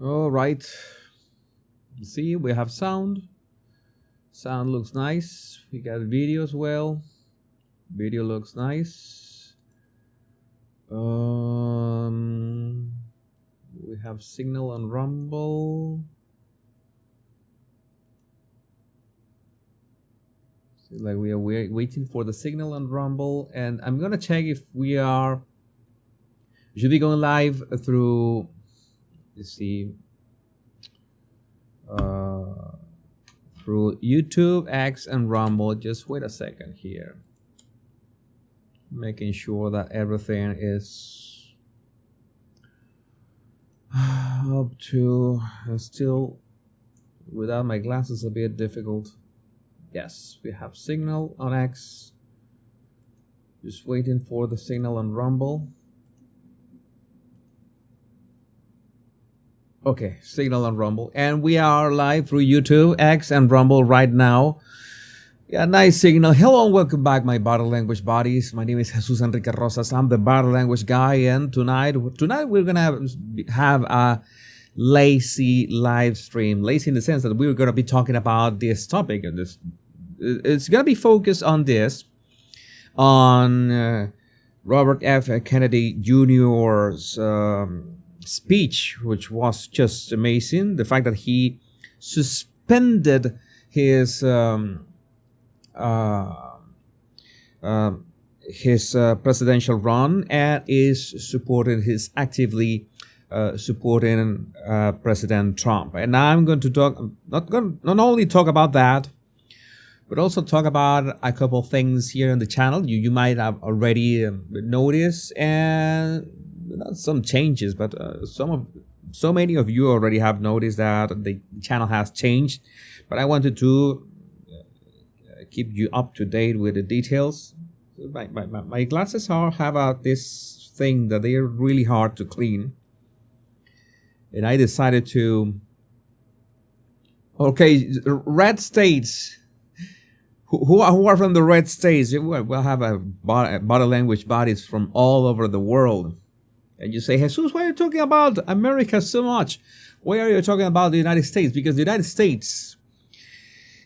All right. See, we have sound. Sound looks nice. We got video as well. Video looks nice. We have signal on Rumble. See, like we are waiting for the signal on Rumble, and I'm gonna check if we should be going live through. Let's see. Through YouTube, X, and Rumble. Just wait a second here. Making sure that everything is up to still without my glasses a bit difficult. Yes, we have signal on X. Just waiting for the signal on Rumble. Okay, signal on Rumble. And we are live through YouTube, X, and Rumble right now. Yeah, nice signal. Hello and welcome back, my body language buddies. My name is Jesus Enrique Rosas. I'm the body language guy, and tonight we're gonna have a lazy live stream. Lazy in the sense that we're gonna be talking about this topic, and it's gonna be focused on Robert F. Kennedy Jr.'s speech, which was just amazing. The fact that he suspended his presidential run and is actively supporting President Trump. And I'm going to talk not only talk about that, but also talk about a couple of things here on the channel you might have already noticed, and not some changes, but so many of you already have noticed that the channel has changed. But I wanted to keep you up to date with the details. My glasses have this thing that they are really hard to clean, and I decided to. Okay, red states. Who are from the red states? We'll have a body language bodies from all over the world. And you say, Jesus, why are you talking about America so much? Why are you talking about the United States? Because the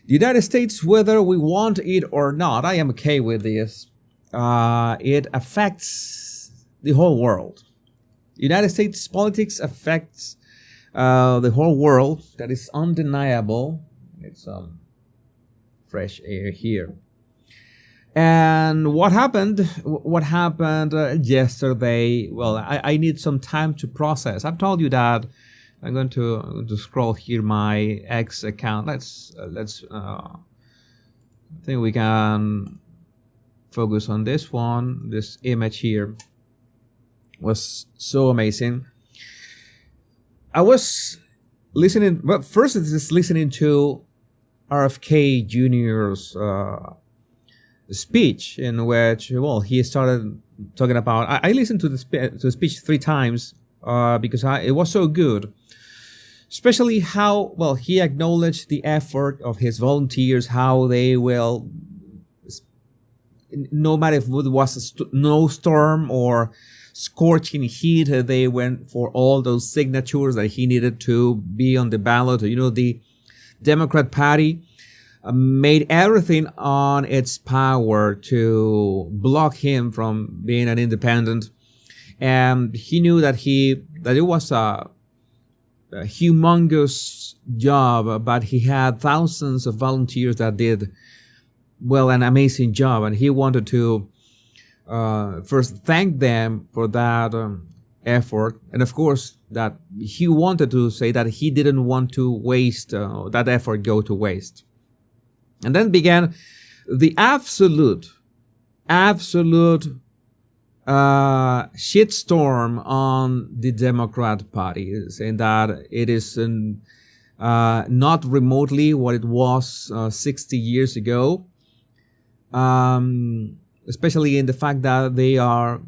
United States, whether we want it or not, I am okay with this. It affects the whole world. United States politics affects the whole world. That is undeniable. It's fresh air here. And what happened yesterday? Well, I need some time to process. I've told you that I'm going to scroll here my X account. Let's I think we can focus on this one. This image here was so amazing. I was listening, but first it's just listening to RFK Jr.'s speech, in which, well, he started talking about. I listened to the speech 3 times because it was so good, especially how well he acknowledged the effort of his volunteers, how they will, no matter if it was a snowstorm or scorching heat, they went for all those signatures that he needed to be on the ballot. You know, the Democrat Party made everything on its power to block him from being an independent, and he knew that it was a humongous job, but he had thousands of volunteers that did, well, an amazing job, and he wanted to first thank them for that effort, and of course that he wanted to say that he didn't want to waste that effort go to waste. And then began the absolute shitstorm on the Democrat Party, saying that it is not remotely what it was 60 years ago, especially in the fact that they are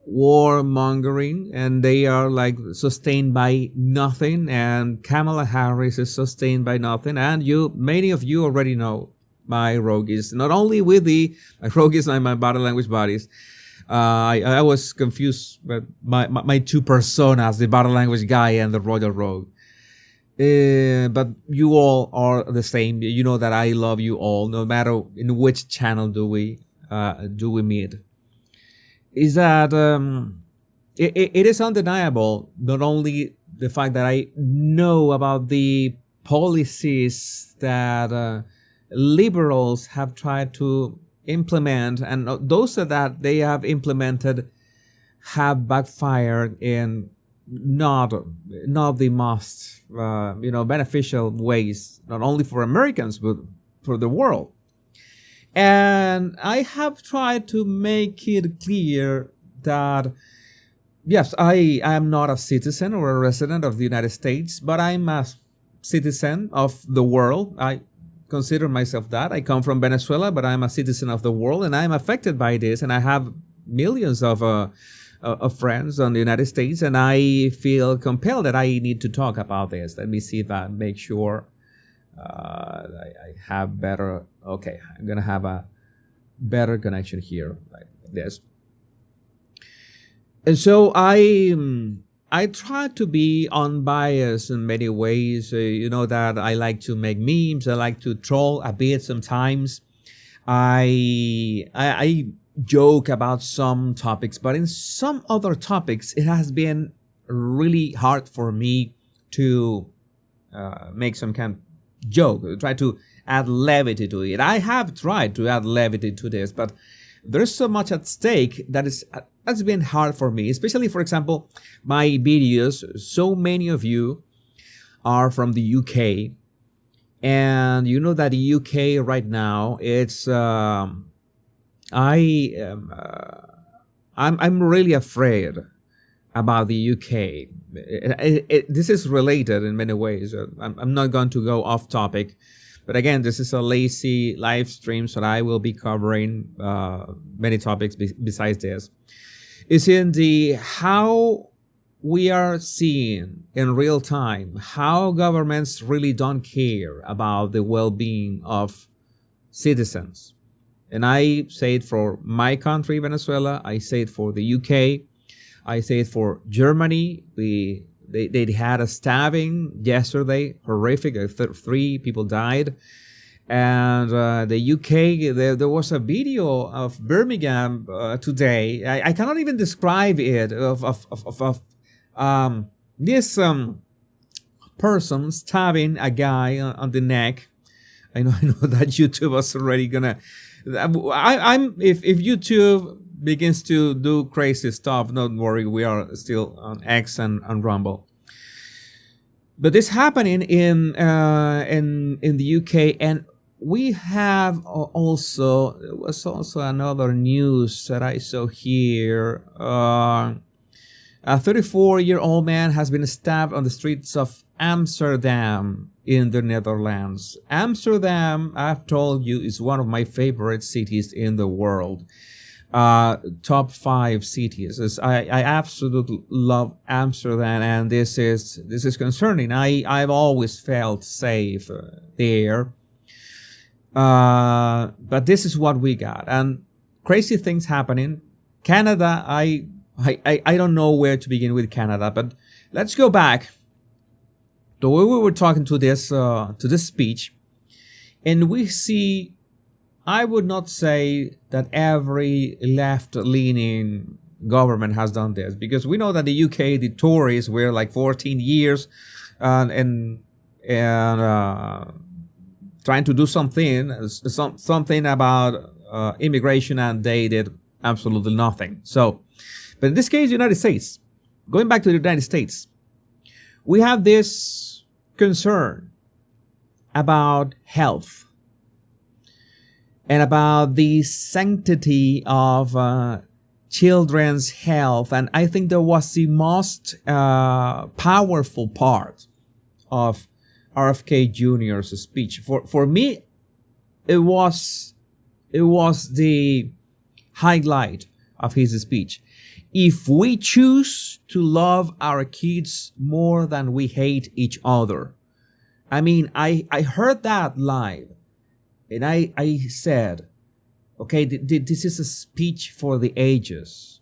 warmongering and they are like sustained by nothing, and Kamala Harris is sustained by nothing. And many of you already know my rogues, not only with my rogues and my body language bodies, I was confused with my two personas, the body language guy and the royal rogue. But you all are the same. You know that I love you all, no matter in which channel do we meet. Is that it is undeniable, not only the fact that I know about the policies that liberals have tried to implement, and those that they have implemented have backfired in not the most beneficial ways, not only for Americans but for the world. And I have tried to make it clear that yes, I am not a citizen or a resident of the United States, but I'm a citizen of the world. I consider myself that. I come from Venezuela, but I'm a citizen of the world, and I'm affected by this, and I have millions of friends in the United States, and I feel compelled that I need to talk about this. Let me see if I make sure I have better. Okay, I'm gonna have a better connection here, like this. And so I try to be unbiased in many ways. You know that I like to make memes. I like to troll a bit sometimes. I joke about some topics, but in some other topics, it has been really hard for me to make some kind of joke, try to add levity to it. I have tried to add levity to this, but there's so much at stake that's been hard for me, especially, for example, my videos. So many of you are from the UK, and you know that the UK right now, it's I'm really afraid about the UK. This is related in many ways. I'm not going to go off topic, but again, this is a lazy live stream, so I will be covering many topics besides this. Is in the how we are seeing in real time how governments really don't care about the well-being of citizens. And I say it for my country, Venezuela. I say it for the UK. I say it for Germany. They had a stabbing yesterday, horrific. 3 people died. And the UK, there was a video of Birmingham today. I cannot even describe it, of this person stabbing a guy on the neck. I know that YouTube was already gonna. If YouTube begins to do crazy stuff, don't worry, we are still on X and Rumble. But this happening in the UK, and we have also, there was also another news that I saw here. A 34-year-old man has been stabbed on the streets of Amsterdam in the Netherlands. Amsterdam, I've told you, is one of my favorite cities in the world. Top 5 cities. I absolutely love Amsterdam, and this is concerning. I've always felt safe there. But this is what we got, and crazy things happening. Canada, I don't know where to begin with Canada, but let's go back to where we were talking to this speech, and we see, I would not say that every left-leaning government has done this, because we know that the UK, the Tories were like 14 years, and trying to do something about immigration, and they did absolutely nothing. So, but in this case, United States, going back to the United States, we have this concern about health and about the sanctity of children's health. And I think that was the most powerful part of RFK Jr.'s speech. For me, it was the highlight of his speech. If we choose to love our kids more than we hate each other. I mean, I heard that live, and I said, Okay, this is a speech for the ages.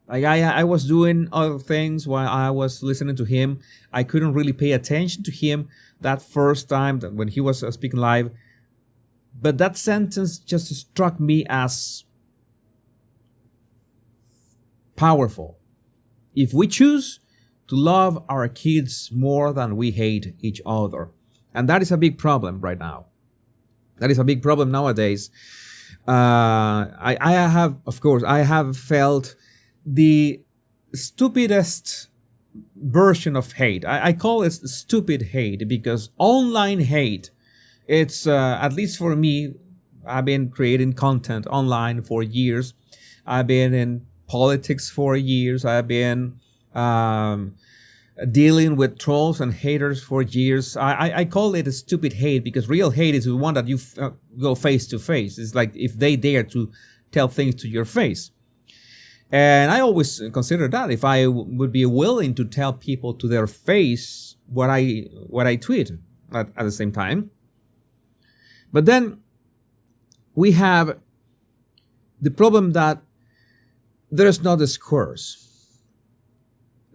Like I was doing other things while I was listening to him. I couldn't really pay attention to him that first time when he was speaking live. But that sentence just struck me as powerful. If we choose to love our kids more than we hate each other, and that is a big problem right now. That is a big problem nowadays. I have, of course, I have felt the stupidest version of hate. I call it stupid hate because online hate, it's, at least for me, I've been creating content online for years. I've been in politics for years. I've been dealing with trolls and haters for years. I call it a stupid hate because real hate is the one that you go face to face. It's like if they dare to tell things to your face. And I always consider that if I would be willing to tell people to their face what I tweet at the same time. But then we have the problem that there's no discourse.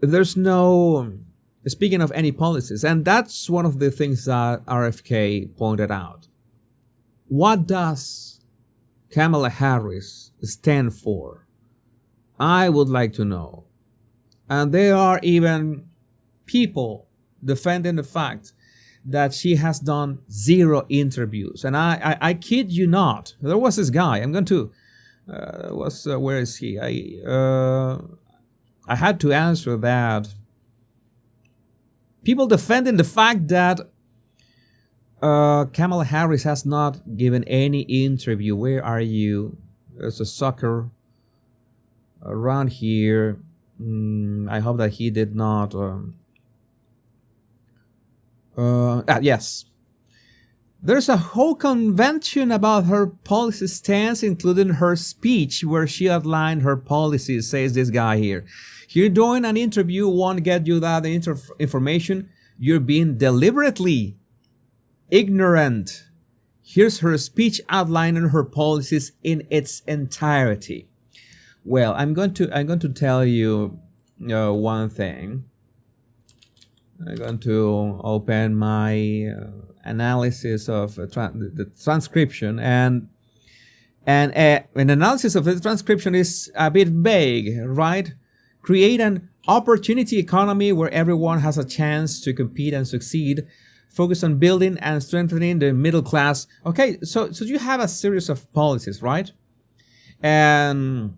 There's no speaking of any policies. And that's one of the things that RFK pointed out. What does Kamala Harris stand for? I would like to know. And there are even people defending the fact that she has done 0 interviews. And I kid you not. There was this guy. I'm going to... where is he? I had to answer that. People defending the fact that Kamala Harris has not given any interview. Where are you? There's a sucker around here. I hope that he did not. Yes. There's a whole convention about her policy stance, including her speech, where she outlined her policies, says this guy here. You're doing an interview, won't get you that information. You're being deliberately ignorant. Here's her speech outlining her policies in its entirety. Well, I'm going to tell you one thing. I'm going to open my analysis of the transcription, and an analysis of the transcription is a bit vague, right? Create an opportunity economy where everyone has a chance to compete and succeed. Focus on building and strengthening the middle class. Okay, so you have a series of policies, right? And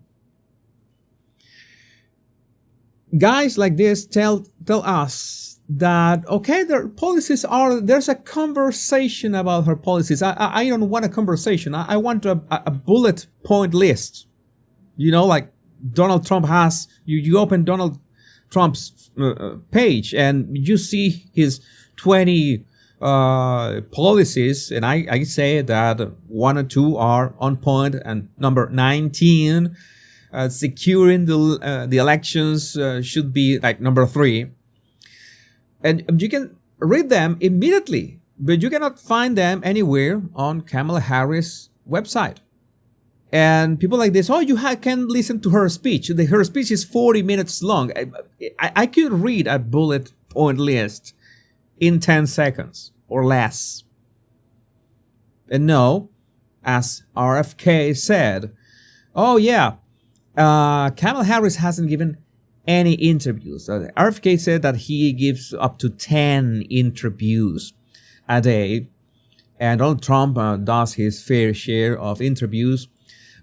guys like this tell us that, okay, their policies are, there's a conversation about her policies. I don't want a conversation. I want a bullet point list. You know, like Donald Trump has. You open Donald Trump's page and you see his 20 policies, and I say that 1 or 2 are on point, and number 19, securing the elections, should be like number 3. And you can read them immediately, but you cannot find them anywhere on Kamala Harris' website. And people like this, you can listen to her speech. Her speech is 40 minutes long. I could read a bullet point list in 10 seconds or less. And no, as RFK said, Kamala Harris hasn't given any interviews. RFK said that he gives up to 10 interviews a day. And Donald Trump does his fair share of interviews.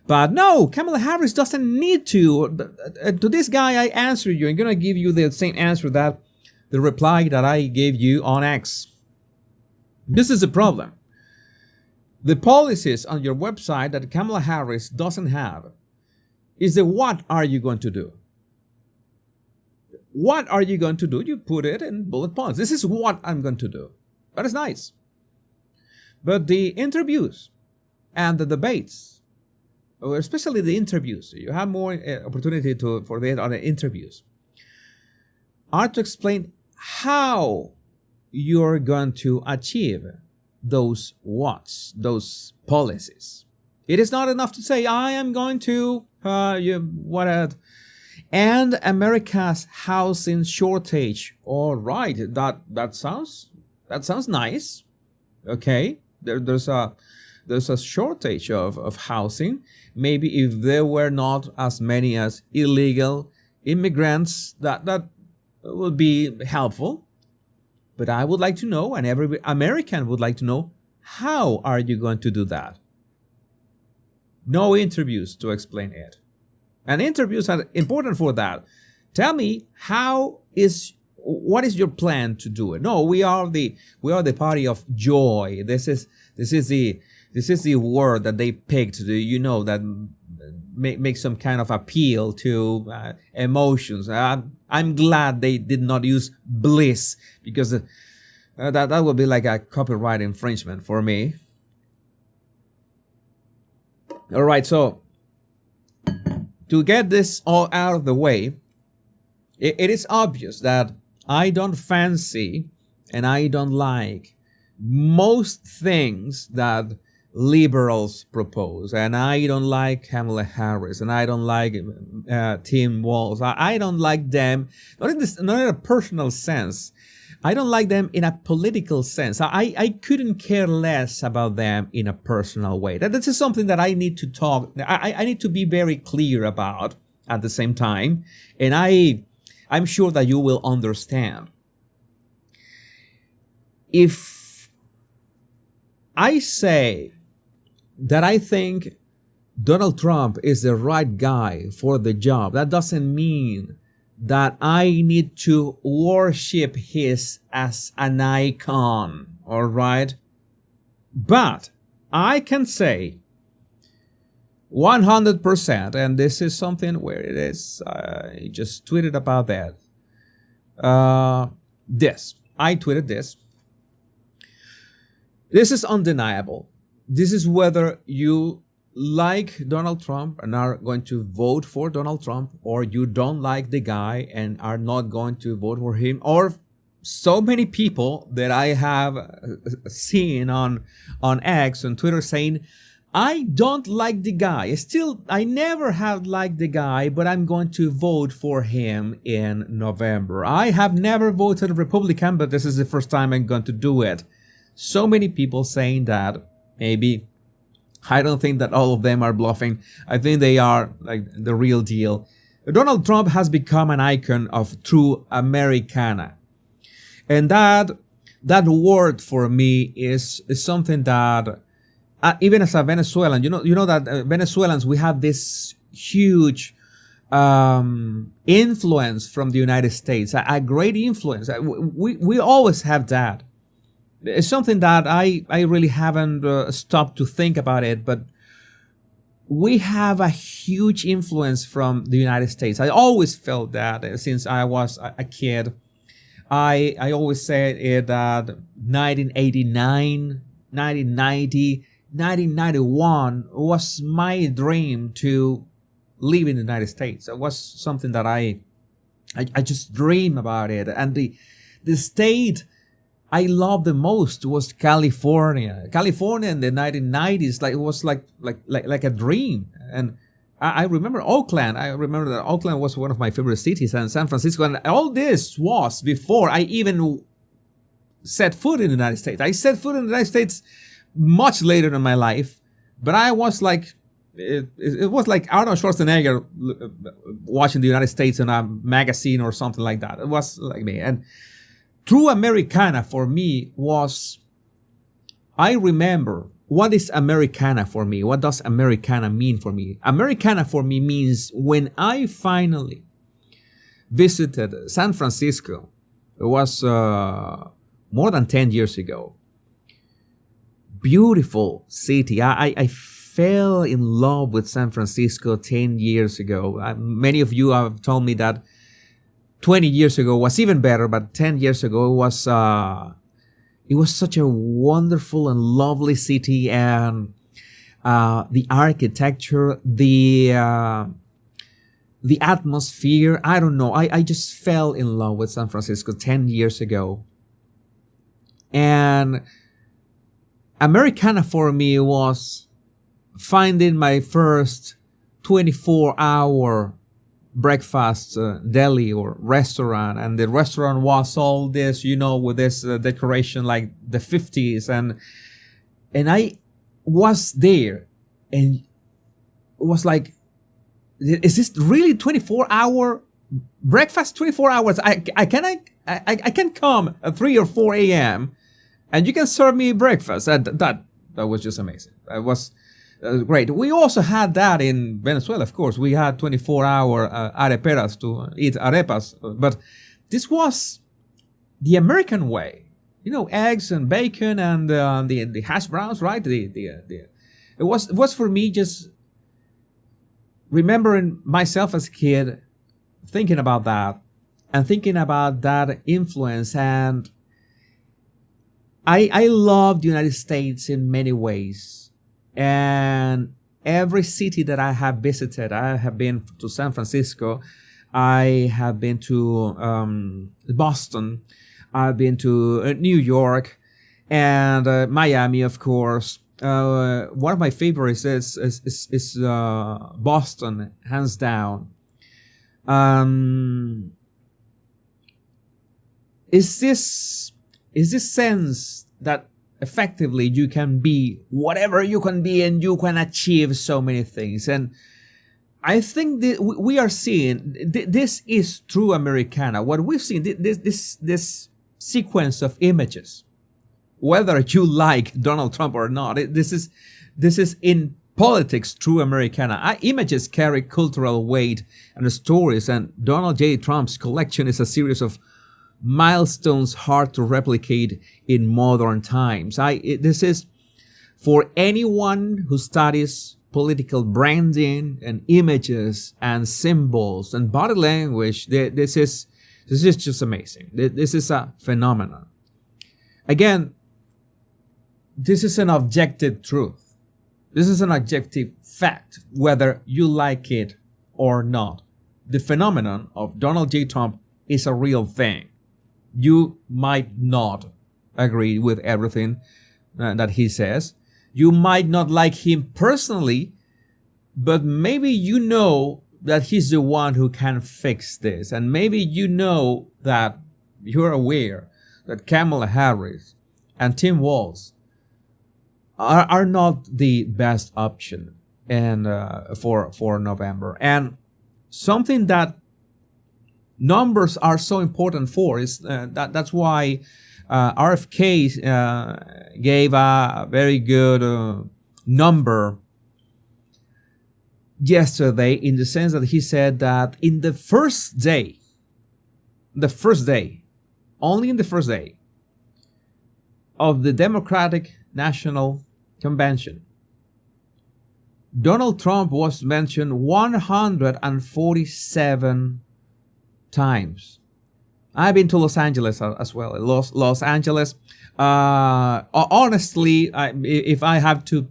But no, Kamala Harris doesn't need to. To this guy, I answer you. I'm going to give you the same answer that the reply that I gave you on X. This is the problem. The policies on your website that Kamala Harris doesn't have is the what are you going to do? What are you going to do? You put it in bullet points. This is what I'm going to do. That is nice. But the interviews and the debates, or especially the interviews, you have more opportunity for the other interviews, are to explain how you're going to achieve those what's, those policies. It is not enough to say, I am going to, and America's housing shortage. All right, that sounds nice. Okay, there's a shortage of housing. Maybe if there were not as many as illegal immigrants, that would be helpful. But I would like to know, and every American would like to know, how are you going to do that? No interviews to explain it. And interviews are important for that. Tell me, what is your plan to do it? No, we are the party of joy. This is the word that they picked. That make some kind of appeal to emotions. I'm glad they did not use bliss, because that would be like a copyright infringement for me. All right, so to get this all out of the way, it is obvious that I don't fancy and I don't like most things that liberals propose. And I don't like Kamala Harris, and I don't like Tim Walz. I don't like them, not in a personal sense. I don't like them in a political sense. I couldn't care less about them in a personal way. This is something that I need to talk. I need to be very clear about at the same time. And I'm sure that you will understand. If I say that I think Donald Trump is the right guy for the job, that doesn't mean that I need to worship his as an icon, all right? But I can say 100%, and this is something where it is, I just tweeted about that. I tweeted this. This is undeniable. This is whether you like Donald Trump and are going to vote for Donald Trump, or you don't like the guy and are not going to vote for him, or so many people that I have seen on X, on Twitter, saying, I don't like the guy. I never have liked the guy, but I'm going to vote for him in November. I have never voted Republican, but this is the first time I'm going to do it. So many people saying that. Maybe I don't think that all of them are bluffing. I think they are like the real deal. Donald Trump has become an icon of true Americana. And that word for me is something that even as a Venezuelan, you know that Venezuelans, we have this huge influence from the United States, a great influence. We always have that. It's something that I really haven't stopped to think about it, but we have a huge influence from the United States. I always felt that since I was a kid. I always said it that 1989, 1990, 1991 was my dream to live in the United States. It was something that I just dreamed about it. And the state I loved the most was California. California in the 1990s, it was like a dream. And I remember Oakland. I remember that Oakland was one of my favorite cities, and San Francisco. And all this was before I even set foot in the United States. I set foot in the United States much later in my life, but I was like, it was like Arnold Schwarzenegger watching the United States in a magazine or something like that. It was like me. And true Americana for me was, I remember, what is Americana for me? What does Americana mean for me? Americana for me means when I finally visited San Francisco, it was more than 10 years ago. Beautiful city. I fell in love with San Francisco 10 years ago. Many of you have told me that 20 years ago was even better, but 10 years ago it was such a wonderful and lovely city, and the architecture, the atmosphere. I don't know. I just fell in love with San Francisco 10 years ago. And Americana for me was finding my first 24-hour breakfast deli or restaurant, and the restaurant was all this, with this decoration like the 50s, and I was there, and it was like, is this really 24-hour breakfast? 24 hours? I can come at 3 or 4 a.m. and you can serve me breakfast. That was just amazing. It was great. We also had that in Venezuela, of course. We had 24-hour areperas to eat arepas, but this was the American way. Eggs and bacon and the hash browns, right? It was for me just remembering myself as a kid, thinking about that and thinking about that influence. And I love the United States in many ways. And every city that I have visited, I have been to San Francisco, I have been to Boston, I've been to New York, and Miami, of course. One of my favorites is Boston, hands down. Is this sense that effectively you can be whatever you can be and you can achieve so many things. And I think that we are seeing this is true Americana. What we've seen, this sequence of images, whether you like Donald Trump or not, this is in politics true Americana. Images carry cultural weight and stories, and Donald J. Trump's collection is a series of milestones hard to replicate in modern times. This is for anyone who studies political branding and images and symbols and body language. This is just amazing. This is a phenomenon. Again, this is an objective truth. This is an objective fact, whether you like it or not. The phenomenon of Donald J. Trump is a real thing. You might not agree with everything that he says. You might not like him personally, but maybe you know that he's the one who can fix this. And maybe you know that you're aware that Kamala Harris and Tim Walz are not the best option for November. And something that numbers are so important for is that's why RFK gave a very good number yesterday, in the sense that he said that in the first day, only in the first day of the Democratic National Convention, Donald Trump was mentioned 147 times. I've been to Los Angeles as well. Los Angeles. Honestly, if I have to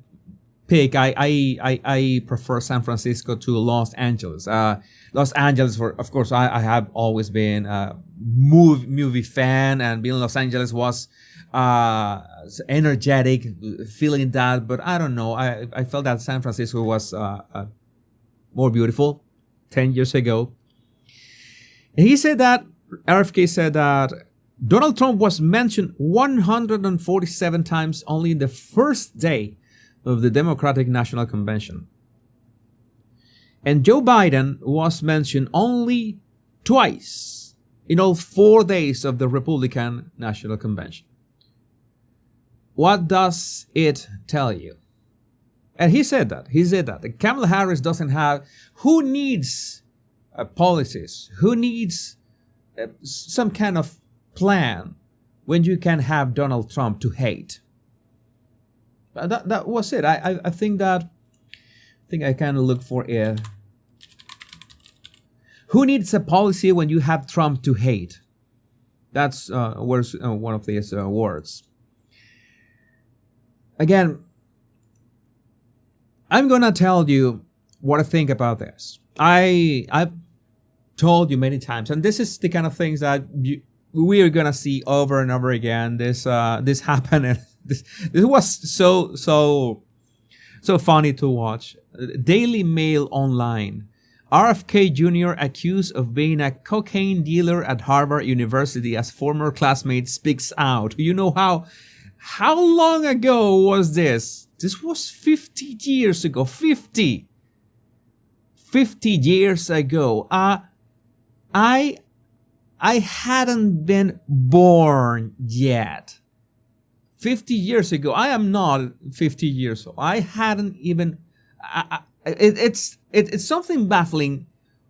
pick, I prefer San Francisco to Los Angeles. Los Angeles, of course, I have always been a movie fan, and being in Los Angeles was energetic, feeling that. But I don't know. I felt that San Francisco was more beautiful 10 years ago. And he said that, RFK said that Donald Trump was mentioned 147 times only in the first day of the Democratic National Convention. And Joe Biden was mentioned only twice in all 4 days of the Republican National Convention. What does it tell you? And he said that. Kamala Harris doesn't have, who needs policies? Who needs some kind of plan when you can have Donald Trump to hate? That was it. I think I kind of look for it. Who needs a policy when you have Trump to hate? That's one of these words. Again, I'm gonna tell you what I think about this. I've told you many times, and this is the kind of things that we are gonna see over and over again. This happened, and this was so So funny to watch. Daily Mail Online. RFK Jr. accused of being a cocaine dealer at Harvard University as former classmate speaks out. You know how long ago was this? This was 50 years ago. 50 years ago. I hadn't been born yet. 50 years ago. I am not 50 years old. I hadn't even... It's something baffling.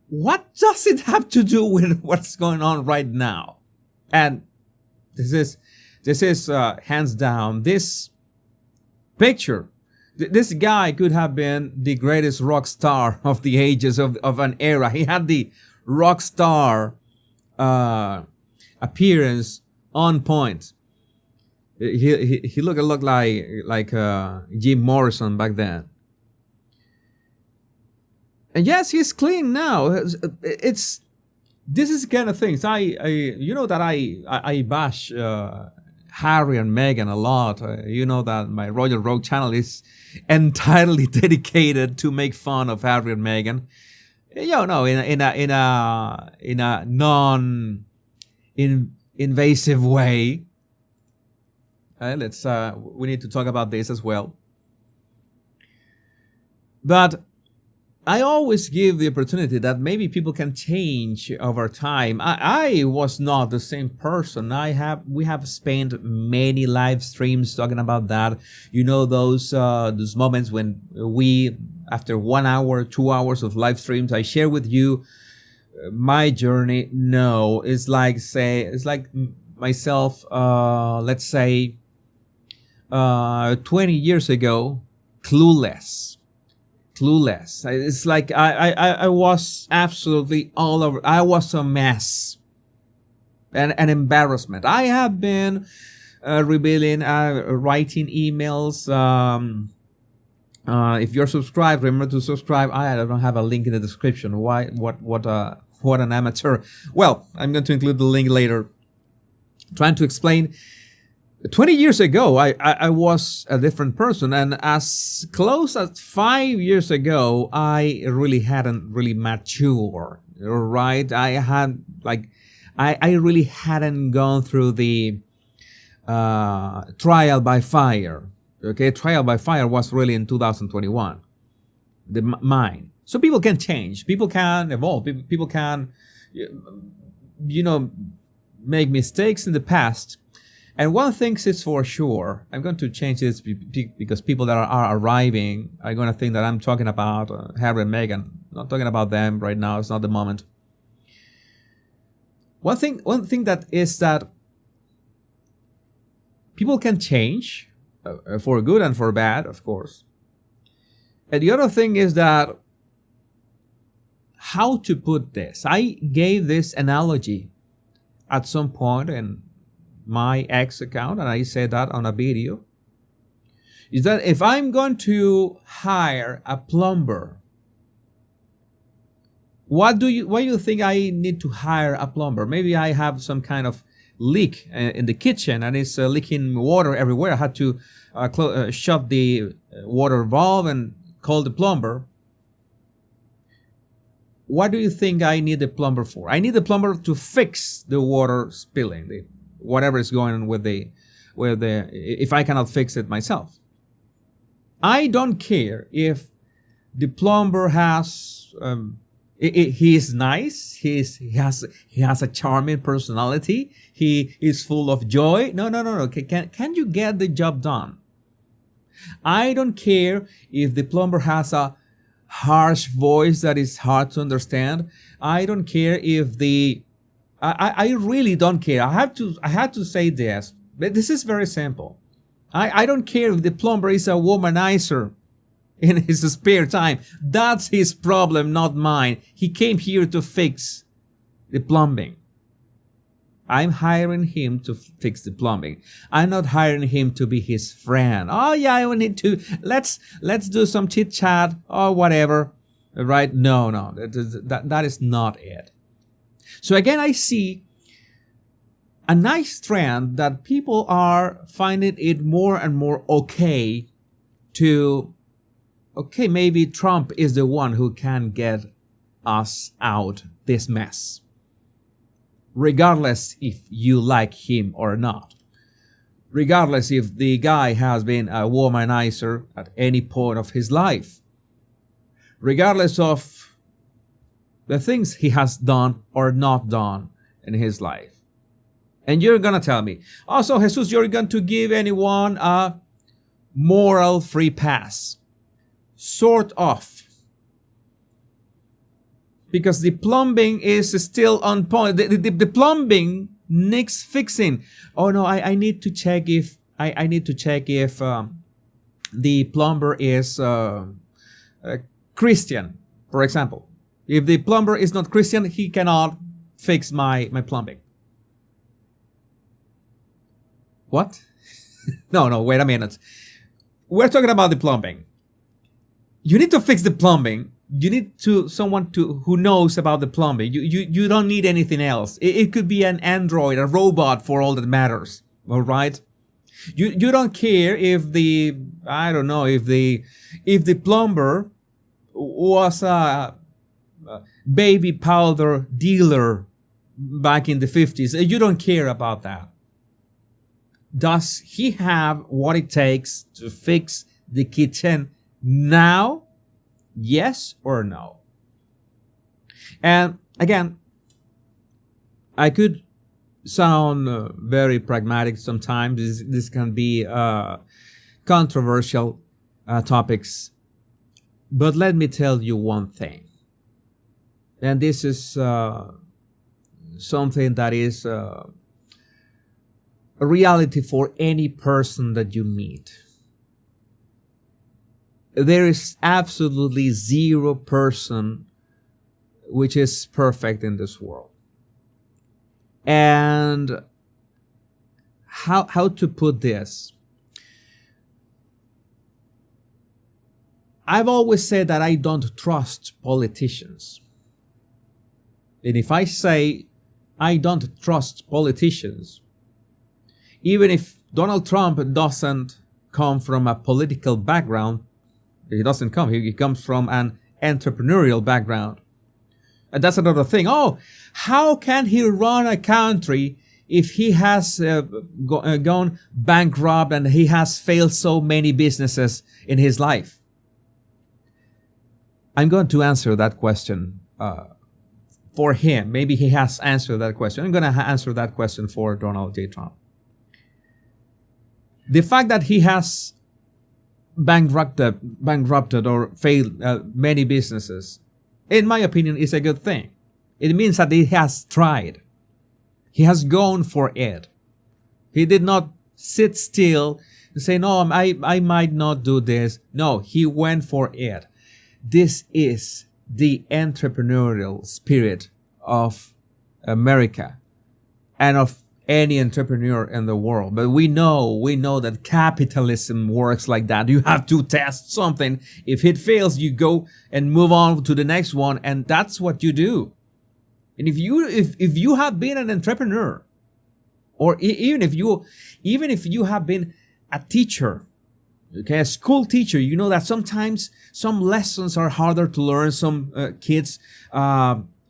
What does it have to do with what's going on right now? And this is hands down, this picture. This guy could have been the greatest rock star of the ages of an era. He had the rock star appearance on point. He looked like Jim Morrison back then. And yes, he's clean now. This is kind of things. You know that I bash Harry and Meghan a lot. You know that my Royal Rogue channel is entirely dedicated to make fun of Harry and Meghan. You know, in a non-invasive way. We need to talk about this as well. But I always give the opportunity that maybe people can change over time. I was not the same person. We have spent many live streams talking about that. You know, those moments when we, after 1 hour, 2 hours of live streams, I share with you my journey. No, it's like myself, let's say, 20 years ago, clueless. It's like I was absolutely all over. I was a mess and an embarrassment. I have been rebelling, writing emails. If you're subscribed, remember to subscribe. I don't have a link in the description. Why? What an amateur. Well, I'm going to include the link later. Trying to explain. 20 years ago, I was a different person, and as close as 5 years ago, I really hadn't really matured, right? I really hadn't gone through the trial by fire. Okay, trial by fire was really in 2021, mine. So people can change, people can evolve, people can, make mistakes in the past. And one thing is for sure, I'm going to change this because people that are arriving are going to think that I'm talking about Harry and Meghan. I'm not talking about them right now. It's not the moment. One thing that is that people can change for good and for bad, of course. And the other thing is that how to put this. I gave this analogy at some point in my ex account, and I said that on a video, is that if I'm going to hire a plumber, why do you think I need to hire a plumber? Maybe I have some kind of leak in the kitchen and it's leaking water everywhere. I had to shut the water valve and call the plumber. What do you think I need the plumber for? I need the plumber to fix the water spilling, whatever is going on with the if I cannot fix it myself. I don't care if the plumber has he is nice, he has a charming personality, he is full of joy. No. Can you get the job done? I don't care if the plumber has a harsh voice that is hard to understand. I don't care if I really don't care. I had to say this, but this is very simple. I don't care if the plumber is a womanizer in his spare time. That's his problem, not mine. He came here to fix the plumbing. I'm hiring him to fix the plumbing. I'm not hiring him to be his friend. Oh yeah, I need to, let's do some chit chat or whatever, right? No, that is not it. So again, I see a nice trend that people are finding it more and more okay to okay, maybe Trump is the one who can get us out this mess, regardless if you like him or not, regardless if the guy has been a womanizer at any point of his life, regardless of the things he has done or not done in his life. And you're going to tell me, also, Jesus, you're going to give anyone a moral free pass. Sort of. Because the plumbing is still on point. The plumbing needs fixing. Oh no, I need to check if I need to check if the plumber is Christian, for example. If the plumber is not Christian, he cannot fix my plumbing. What? No, wait a minute. We're talking about the plumbing. You need to fix the plumbing. You need someone who knows about the plumbing. You don't need anything else. It could be an android, a robot, for all that matters. All right. You don't care if the plumber was a baby powder dealer back in the 50s. You don't care about that. Does he have what it takes to fix the kitchen now? Yes or no? And again, I could sound very pragmatic sometimes. This can be controversial topics. But let me tell you one thing. And this is something that is a reality for any person that you meet. There is absolutely zero person which is perfect in this world. And how to put this? I've always said that I don't trust politicians. And if I say I don't trust politicians, even if Donald Trump doesn't come from a political background, he comes from an entrepreneurial background. And that's another thing. Oh, how can he run a country if he has gone bankrupt and he has failed so many businesses in his life? I'm going to answer that question for him. Maybe he has answered that question. I'm going to answer that question for Donald J. Trump. The fact that he has bankrupted or failed many businesses, in my opinion, is a good thing. It means that he has tried. He has gone for it. He did not sit still and say, no, I might not do this. No, he went for it. This is the entrepreneurial spirit of America and of any entrepreneur in the world. But we know that capitalism works like that. You have to test something. If it fails, you go and move on to the next one, and that's what you do. And if you have been an entrepreneur, or even if you have been a teacher, okay, a school teacher, you know that sometimes some lessons are harder to learn. Some kids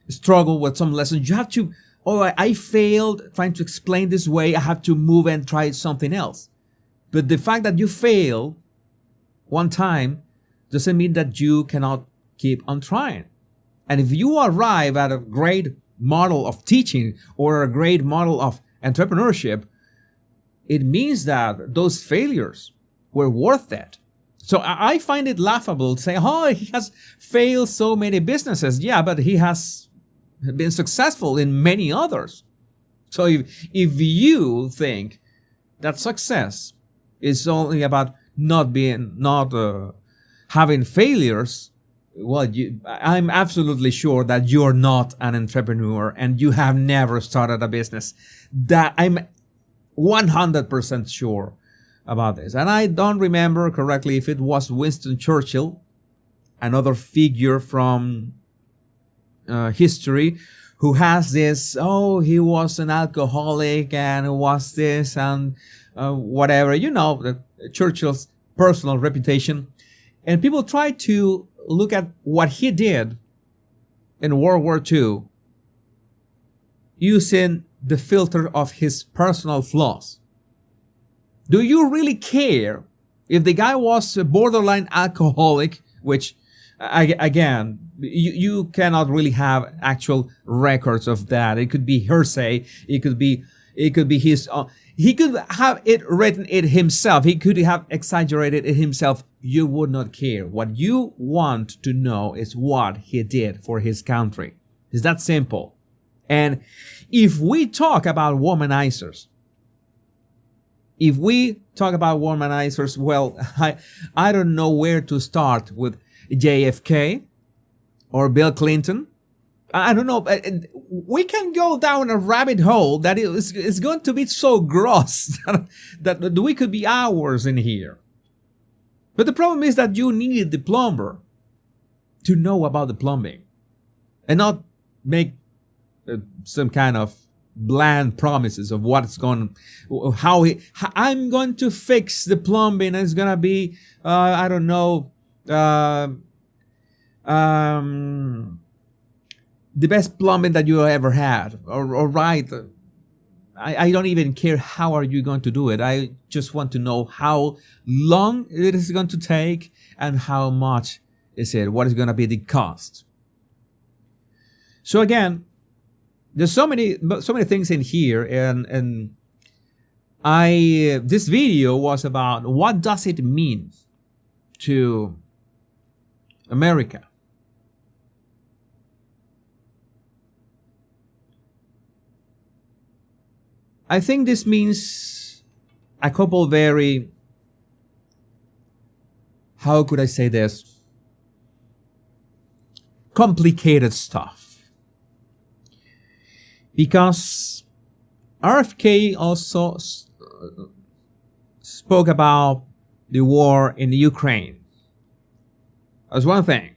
struggle with some lessons. You have to, I failed trying to explain this way. I have to move and try something else. But the fact that you fail one time doesn't mean that you cannot keep on trying. And if you arrive at a great model of teaching or a great model of entrepreneurship, it means that those failures were worth it. So I find it laughable to say, he has failed so many businesses. Yeah, but he has been successful in many others. So if you think that success is only about not having failures, well, I'm absolutely sure that you're not an entrepreneur and you have never started a business. That I'm 100% sure about this. And I don't remember correctly if it was Winston Churchill, another figure from history, who has this, he was an alcoholic and was this and whatever, Churchill's personal reputation. And people try to look at what he did in World War II using the filter of his personal flaws. Do you really care if the guy was a borderline alcoholic, which, again, you cannot really have actual records of that. It could be hearsay. It could be his. He could have it written it himself. He could have exaggerated it himself. You would not care. What you want to know is what he did for his country. It's that simple. And if we talk about womanizers, well, I don't know where to start with JFK or Bill Clinton. I don't know. We can go down a rabbit hole that is going to be so gross that we could be hours in here. But the problem is that you need the plumber to know about the plumbing and not make some kind of bland promises of what's going, I'm going to fix the plumbing. It's going to be, I don't know, the best plumbing that you ever had, or right. I don't even care how are you going to do it. I just want to know how long it is going to take and how much is it, what is going to be the cost. So again, there's so many things in here, and this video was about what does it mean to America. I think this means a couple very, how could I say this, complicated stuff. Because RFK also spoke about the war in the Ukraine. That's one thing.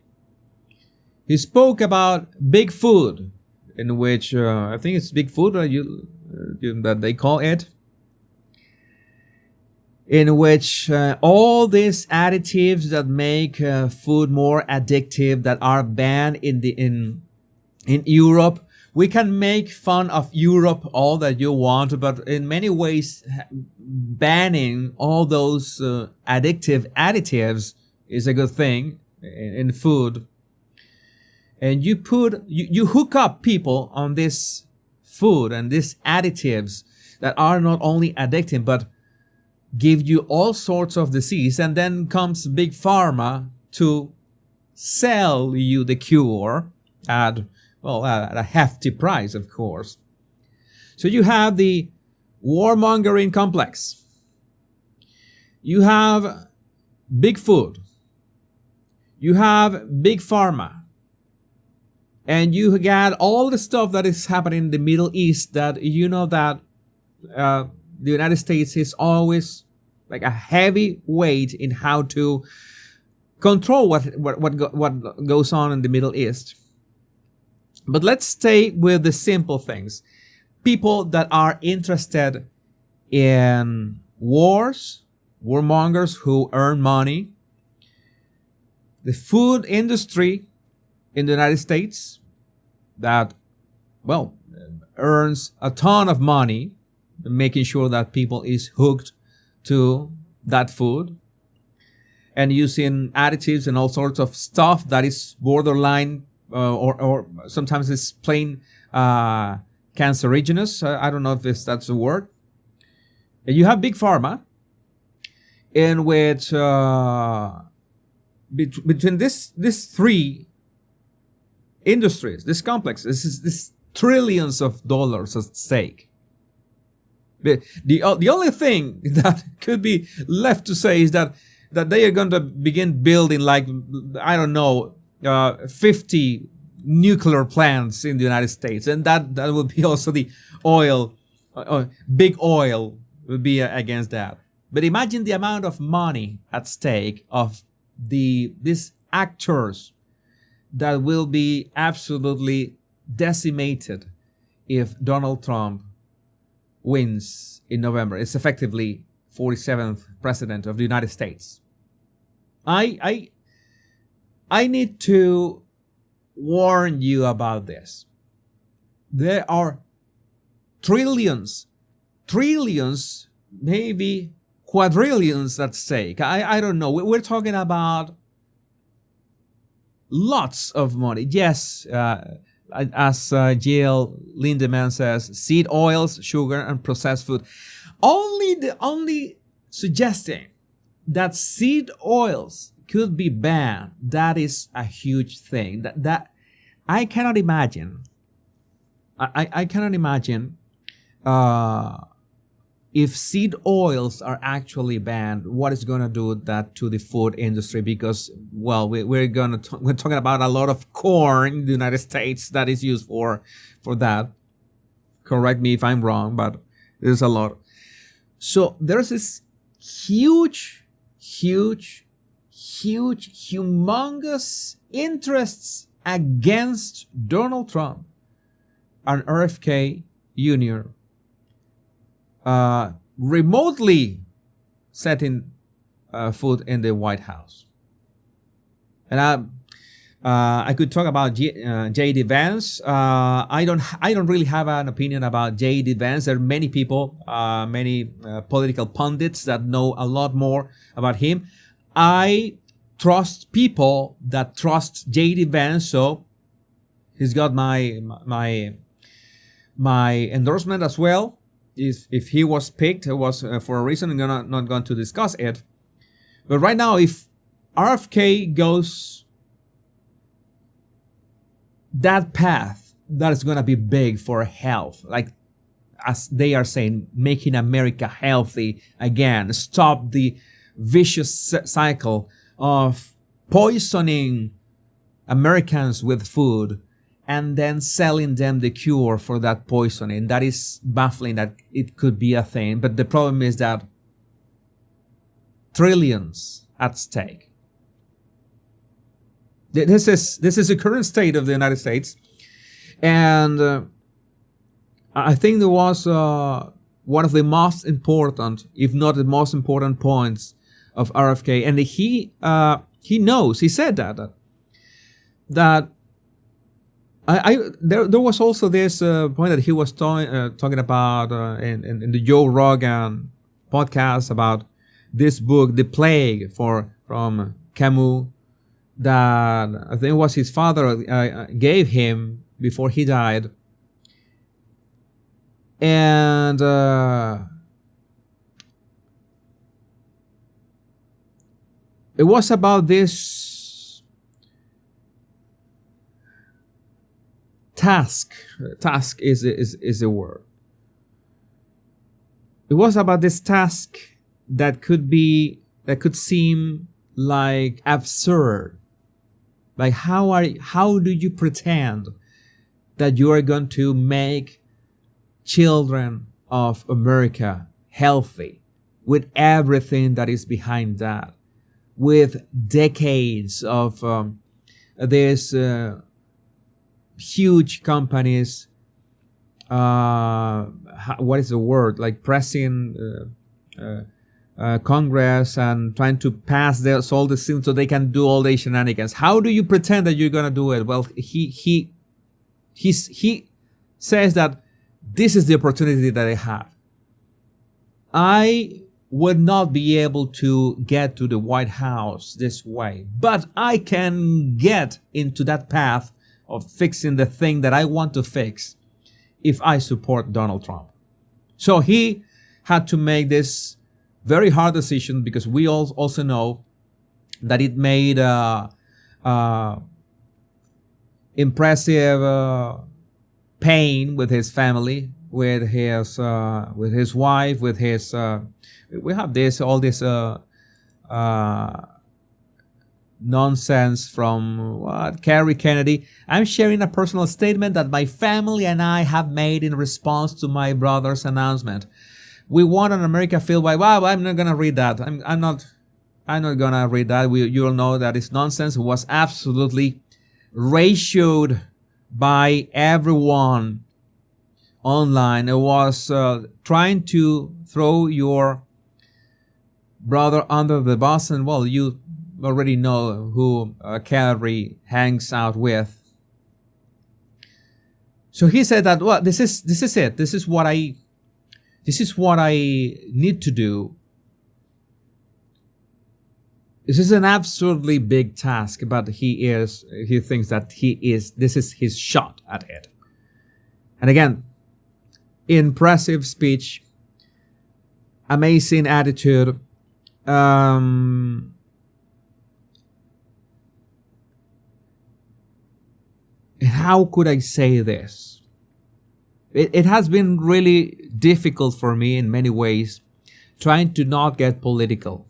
He spoke about big food, in which I think it's big food that they call it, in which all these additives that make food more addictive that are banned in Europe. We can make fun of Europe all that you want, but in many ways, banning all those additives is a good thing in food. And you hook up people on this food and these additives that are not only addictive but give you all sorts of disease, and then comes Big Pharma to sell you the cure at a hefty price, of course. So you have the warmongering complex. You have big food. You have big pharma. And you got all the stuff that is happening in the Middle East that you know that the United States is always like a heavy weight in how to control what goes on in the Middle East. But let's stay with the simple things. People that are interested in wars, warmongers who earn money, the food industry in the United States that, earns a ton of money, making sure that people is hooked to that food, and using additives and all sorts of stuff that is borderline or sometimes it's plain cancerogenous. I don't know if that's a word. And you have big pharma, in which between these three industries, this complex, this trillions of dollars at stake. The only thing that could be left to say is that they are going to begin building 50 nuclear plants in the United States, and that will be also the oil, big oil will be against that. But imagine the amount of money at stake of these actors that will be absolutely decimated if Donald Trump wins in November. It's effectively 47th president of the United States. I I need to warn you about this. There are trillions, maybe quadrillions at stake. I don't know. We're talking about lots of money. Yes, as Jill Lindemann says, seed oils, sugar, and processed food. Only suggesting that seed oils could be banned, that is a huge thing. That I cannot imagine. I cannot imagine if seed oils are actually banned, what is going to do that to the food industry? Because, well, we're talking about a lot of corn in the United States that is used for that. Correct me if I'm wrong, but there's a lot. So there's this humongous interests against Donald Trump and RFK Jr. Remotely setting foot in the White House. And I could talk about J.D. Vance. I don't really have an opinion about J.D. Vance. There are many people, many political pundits that know a lot more about him. I trust people that trust J.D. Vance, so he's got my endorsement as well. If he was picked, it was for a reason. I'm not going to discuss it. But right now, if RFK goes that path, that is going to be big for health. Like, as they are saying, making America healthy again. Stop the vicious cycle of poisoning Americans with food and then selling them the cure for that poisoning. That is baffling that it could be a thing. But the problem is that trillions at stake. This is the current state of the United States. And I think there was one of the most important, if not the most important points of RFK. And he knows, he said that there was also this point that he was talking about in the Joe Rogan podcast about this book, The Plague, from Camus, that I think was his father gave him before he died. And it was about this task. Task is a word. It was about this task that could seem like absurd. Like, how do you pretend that you are going to make children of America healthy with everything that is behind that, with decades of these huge companies, what is the word, like pressing Congress and trying to pass all the things so they can do all the shenanigans. How do you pretend that you're gonna do it? Well, he says that this is the opportunity that I have. I would not be able to get to the White House this way, but I can get into that path of fixing the thing that I want to fix if I support Donald Trump. So he had to make this very hard decision, because we also know that it made impressive pain with his family, with his wife, with his we have all this nonsense from Kerry Kennedy. I'm sharing a personal statement that my family and I have made in response to my brother's announcement. We want an America filled by, wow, I'm not gonna read that. I'm not gonna read that. You'll know that it's nonsense. It was absolutely ratioed by everyone online. It was trying to throw your brother under the bus, and well, you already know who Kerry hangs out with. So he said that, well, this is it. This is what I need to do. This is an absolutely big task, but he thinks that this is his shot at it. And again, impressive speech, amazing attitude. And how could I say this? It has been really difficult for me in many ways, trying to not get political.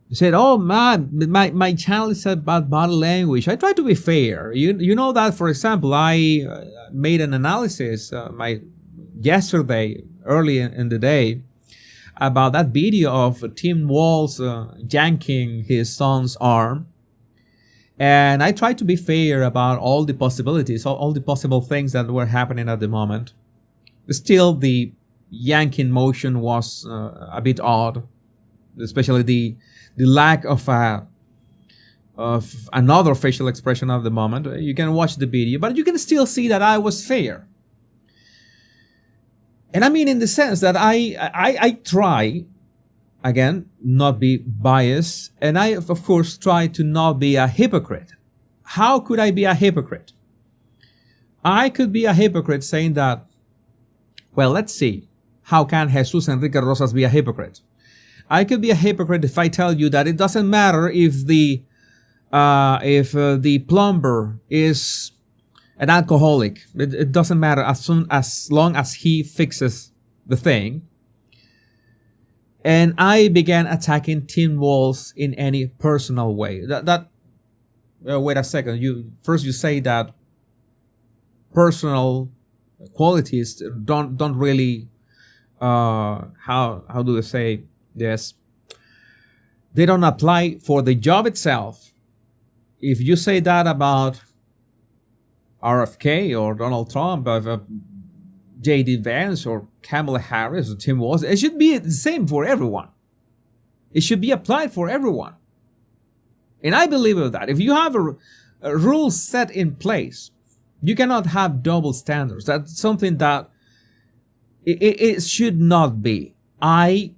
He said, "Oh man, my channel is about body language. I try to be fair. You know that, for example, I made an analysis yesterday, early in the day, about that video of Tim Walz yanking his son's arm. And I tried to be fair about all the possibilities, all the possible things that were happening at the moment. Still, the yanking motion was a bit odd, especially the lack of another facial expression of the moment. You can watch the video, but you can still see that I was fair. And I mean, in the sense that I try, again, not be biased, and I, of course, try to not be a hypocrite. How could I be a hypocrite? I could be a hypocrite saying that, well, let's see, how can Jesus Enrique Rosas be a hypocrite? I could be a hypocrite if I tell you that it doesn't matter if the plumber is an alcoholic. It doesn't matter as long as he fixes the thing. And I began attacking Tim Walz in any personal way. Wait a second. You say that personal qualities don't really how do I say this? They don't apply for the job itself. If you say that about RFK or Donald Trump, J.D. Vance or Kamala Harris or Tim Walz, it should be the same for everyone. It should be applied for everyone. And I believe in that. If you have a rule set in place, you cannot have double standards. That's something that it should not be. I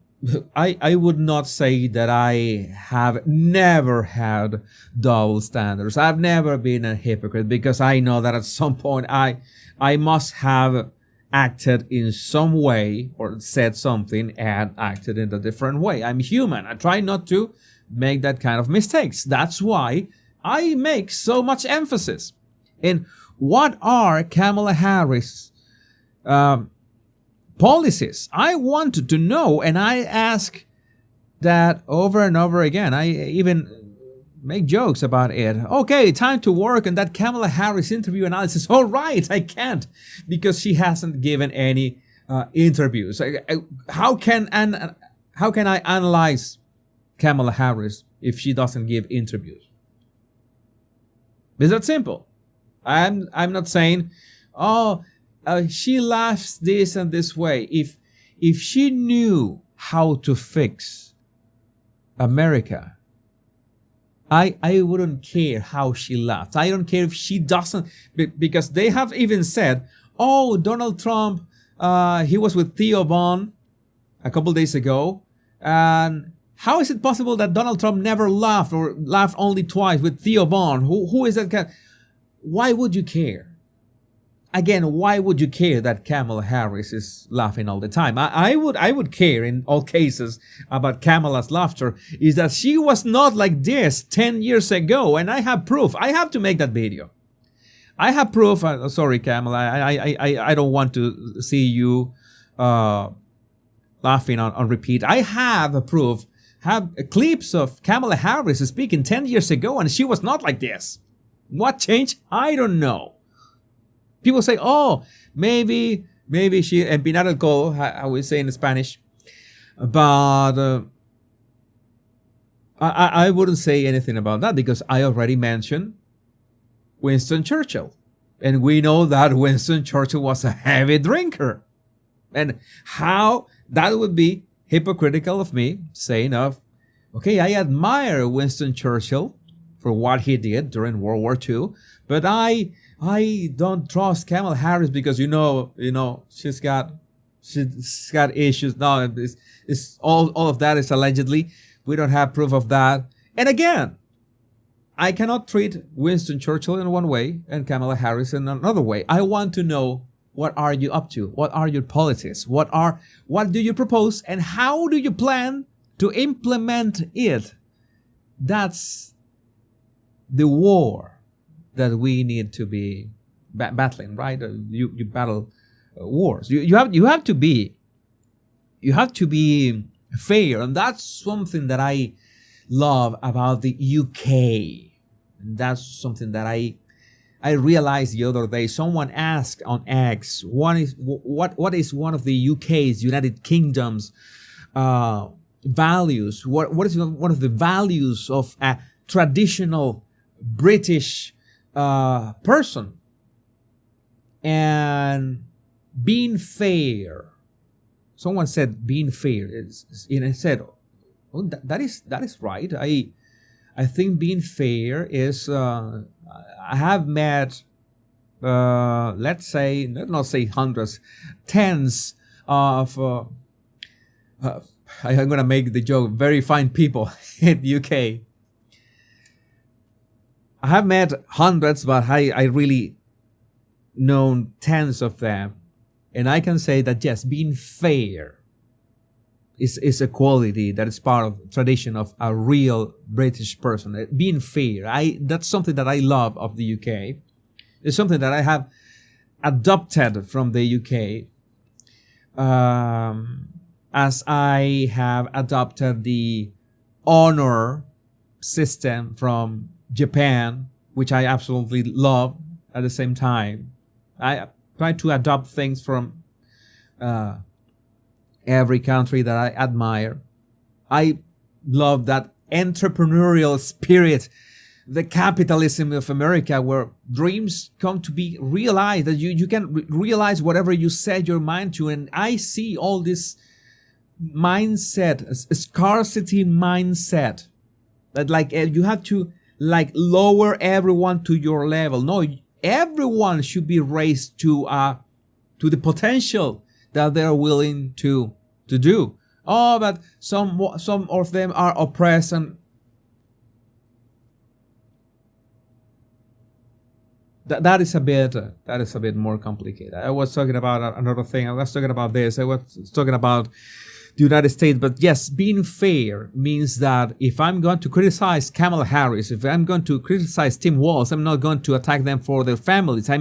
would not say that I have never had double standards. I've never been a hypocrite, because I know that at some point I must have acted in some way or said something and acted in a different way. I'm human. I try not to make that kind of mistakes. That's why I make so much emphasis in what are Kamala Harris' policies. I want to know, and I ask that over and over again. I even make jokes about it. Okay, time to work on that Kamala Harris interview analysis. All right, I can't, because she hasn't given any interviews. How can I analyze Kamala Harris if she doesn't give interviews? It's that simple. I'm not saying, she laughs this and this way. If she knew how to fix America, I wouldn't care how she laughed. I don't care if she doesn't, because they have even said, Donald Trump, he was with Theo Von a couple days ago, and how is it possible that Donald Trump never laughed, or laughed only twice with Theo Von? Who is that guy? Why would you care? Again, why would you care that Kamala Harris is laughing all the time? I would care in all cases about Kamala's laughter, is that she was not like this 10 years ago, and I have proof. I have to make that video. I have proof. Sorry, Kamala. I don't want to see you laughing on repeat. I have a proof. Have clips of Kamala Harris speaking 10 years ago, and she was not like this. What changed? I don't know. People say, maybe she empinar el codo, I would say in Spanish. But I wouldn't say anything about that, because I already mentioned Winston Churchill. And we know that Winston Churchill was a heavy drinker. And how that would be hypocritical of me saying of Okay, I admire Winston Churchill for what he did during World War II, but I don't trust Kamala Harris because she's got issues. No, it's all of that is allegedly. We don't have proof of that. And again, I cannot treat Winston Churchill in one way and Kamala Harris in another way. I want to know, what are you up to? What are your policies? What do you propose, and how do you plan to implement it? That's the war that we need to be battling, right? You battle wars. You have to be fair, and that's something that I love about the UK. And that's something that I realized the other day. Someone asked on X, what is one of the UK's, United Kingdom's, values? What is one of the values of a traditional British person? And being fair. Someone said being fair. And I said, oh, that is right. I think being fair is. I have met, let's say, not say hundreds, tens of. I'm gonna make the joke. Very fine people in the UK. I have met hundreds, but I really known tens of them, and I can say that yes, being fair is a quality that is part of tradition of a real British person. Being fair, that's something that I love of the UK. It's something that I have adopted from the UK, as I have adopted the honor system from Japan, which I absolutely love. At the same time, I try to adopt things from every country that I admire. I love that entrepreneurial spirit, the capitalism of America, where dreams come to be realized, that you can realize whatever you set your mind to. And I see all this mindset, a scarcity mindset, that like you have to like lower everyone to your level. No, everyone should be raised to the potential that they're willing to do. Oh, but some of them are oppressed, and that is a bit more complicated. I was talking about another thing. I was talking about this. I was talking about the United States. But yes, being fair means that if I'm going to criticize Kamala Harris, if I'm going to criticize Tim Walz, I'm not going to attack them for their families. I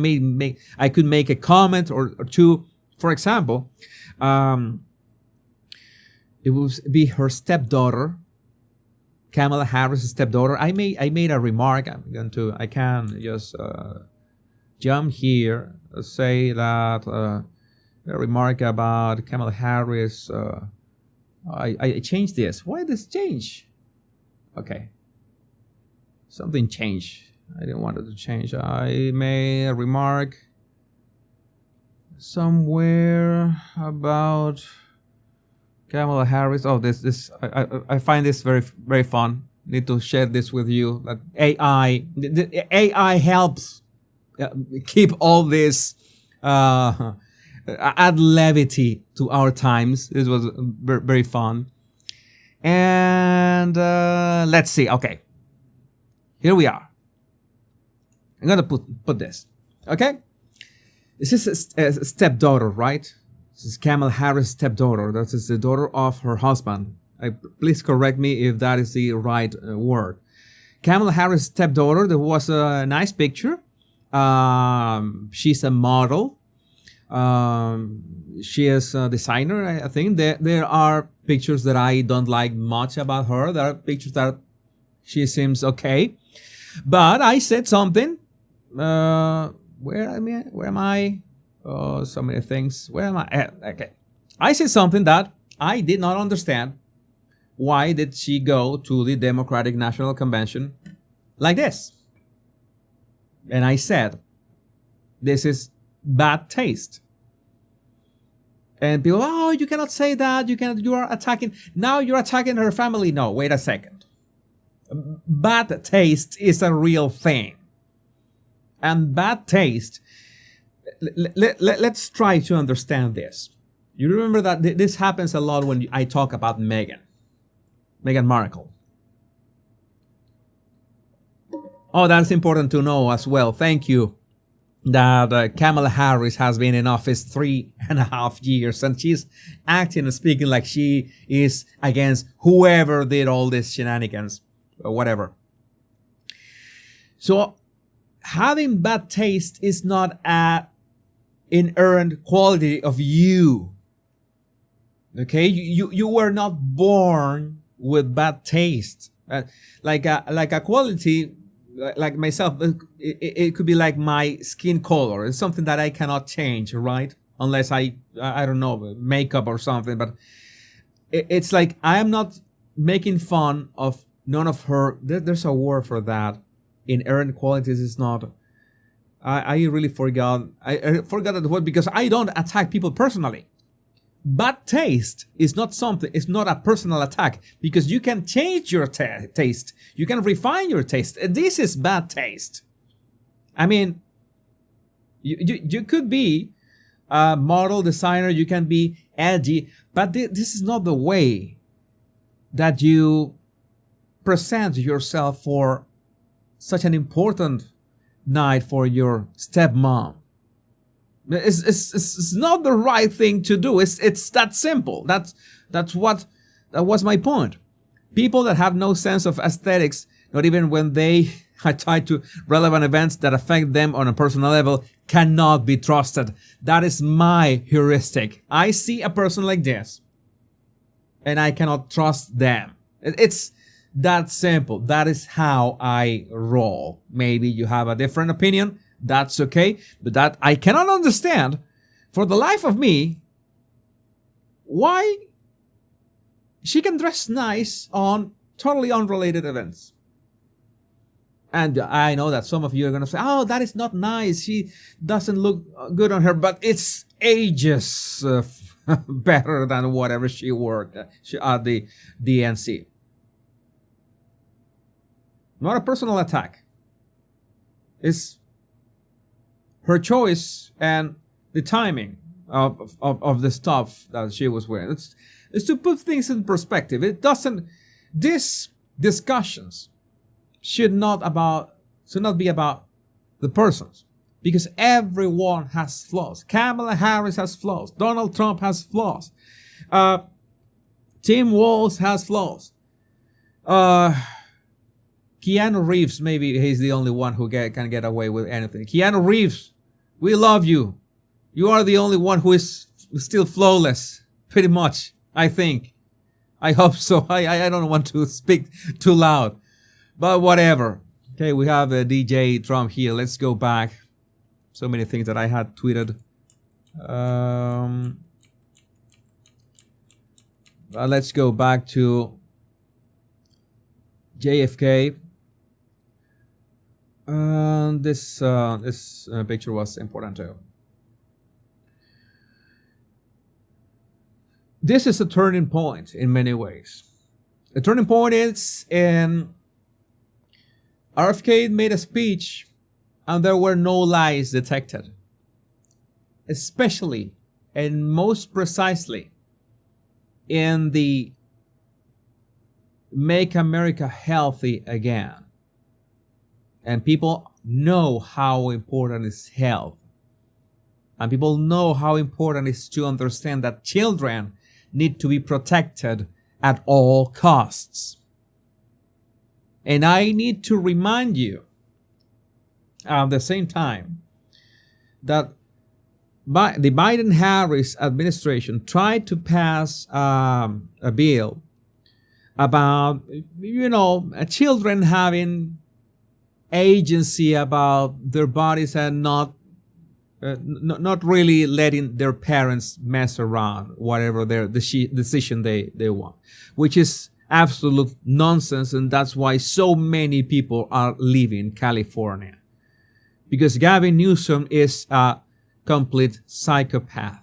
could make a comment or two. For example, it will be her stepdaughter, Kamala Harris' stepdaughter. I made a remark. I can just jump here, say that a remark about Kamala Harris. I changed this. Why this change? Okay, something changed. I didn't want it to change. I made a remark somewhere about Kamala Harris. Oh, this I find this very, very fun. Need to share this with you. That the AI helps keep all this add levity to our times. This was very, very fun. And let's see. Okay, here we are. I'm gonna put this. Okay, this is a stepdaughter, right? This is Kamala Harris' stepdaughter. That is the daughter of her husband. Please correct me if that is the right word. Kamala Harris' stepdaughter. There was a nice picture. She's a model. She is a designer, I think. There are pictures that I don't like much about her. There are pictures that she seems okay. But I said something. Where am I? Oh, so many things. Where am I? Okay. I said something that I did not understand. Why did she go to the Democratic National Convention like this? And I said, this is bad taste. And people, oh, you cannot say that. You are attacking. Now you're attacking her family. No, wait a second. Bad taste is a real thing. And bad taste, let's try to understand this. You remember that this happens a lot when I talk about Meghan Markle. Oh, that's important to know as well. Thank you. That Kamala Harris has been in office 3.5 years, and she's acting and speaking like she is against whoever did all this shenanigans or whatever. So having bad taste is not an inherent quality of you. Okay, you were not born with bad taste. Like a quality. Like myself, it could be like my skin color. It's something that I cannot change, right? Unless I don't know, makeup or something. But it's like I am not making fun of none of her. There's a word for that. Inherent qualities is not. I really forgot. I forgot the word because I don't attack people personally. Bad taste is not something, it's not a personal attack because you can change your taste. You can refine your taste. This is bad taste. I mean, you could be a model designer, you can be edgy, but this is not the way that you present yourself for such an important night for your stepmom. It's not the right thing to do. It's that simple. That was my point. People that have no sense of aesthetics, not even when they are tied to relevant events that affect them on a personal level, cannot be trusted. That is my heuristic. I see a person like this, and I cannot trust them. It's that simple. That is how I roll. Maybe you have a different opinion. That's okay, but that I cannot understand for the life of me why she can dress nice on totally unrelated events. And I know that some of you are going to say, oh, that is not nice. She doesn't look good on her, but it's ages better than whatever she wore at the DNC. Not a personal attack. It's her choice and the timing of the stuff that she was wearing. It's to put things in perspective. These discussions should not be about the persons, because everyone has flaws. Kamala Harris has flaws. Donald Trump has flaws. Tim Walz has flaws. Keanu Reeves, maybe he's the only one who can get away with anything. Keanu Reeves, we love you. You are the only one who is still flawless, pretty much, I think. I hope so. I don't want to speak too loud, but whatever. Okay, we have DJ Trump here. Let's go back. So many things that I had tweeted. Let's go back to JFK. This picture was important too. This is a turning point in many ways. The turning point is in RFK made a speech and there were no lies detected. Especially and most precisely in the Make America Healthy Again. And people know how important is health. And people know how important it is to understand that children need to be protected at all costs. And I need to remind you at the same time that the Biden-Harris administration tried to pass a bill about, children having agency about their bodies and not really letting their parents mess around whatever their decision they want, which is absolute nonsense. And that's why so many people are leaving California, because Gavin Newsom is a complete psychopath.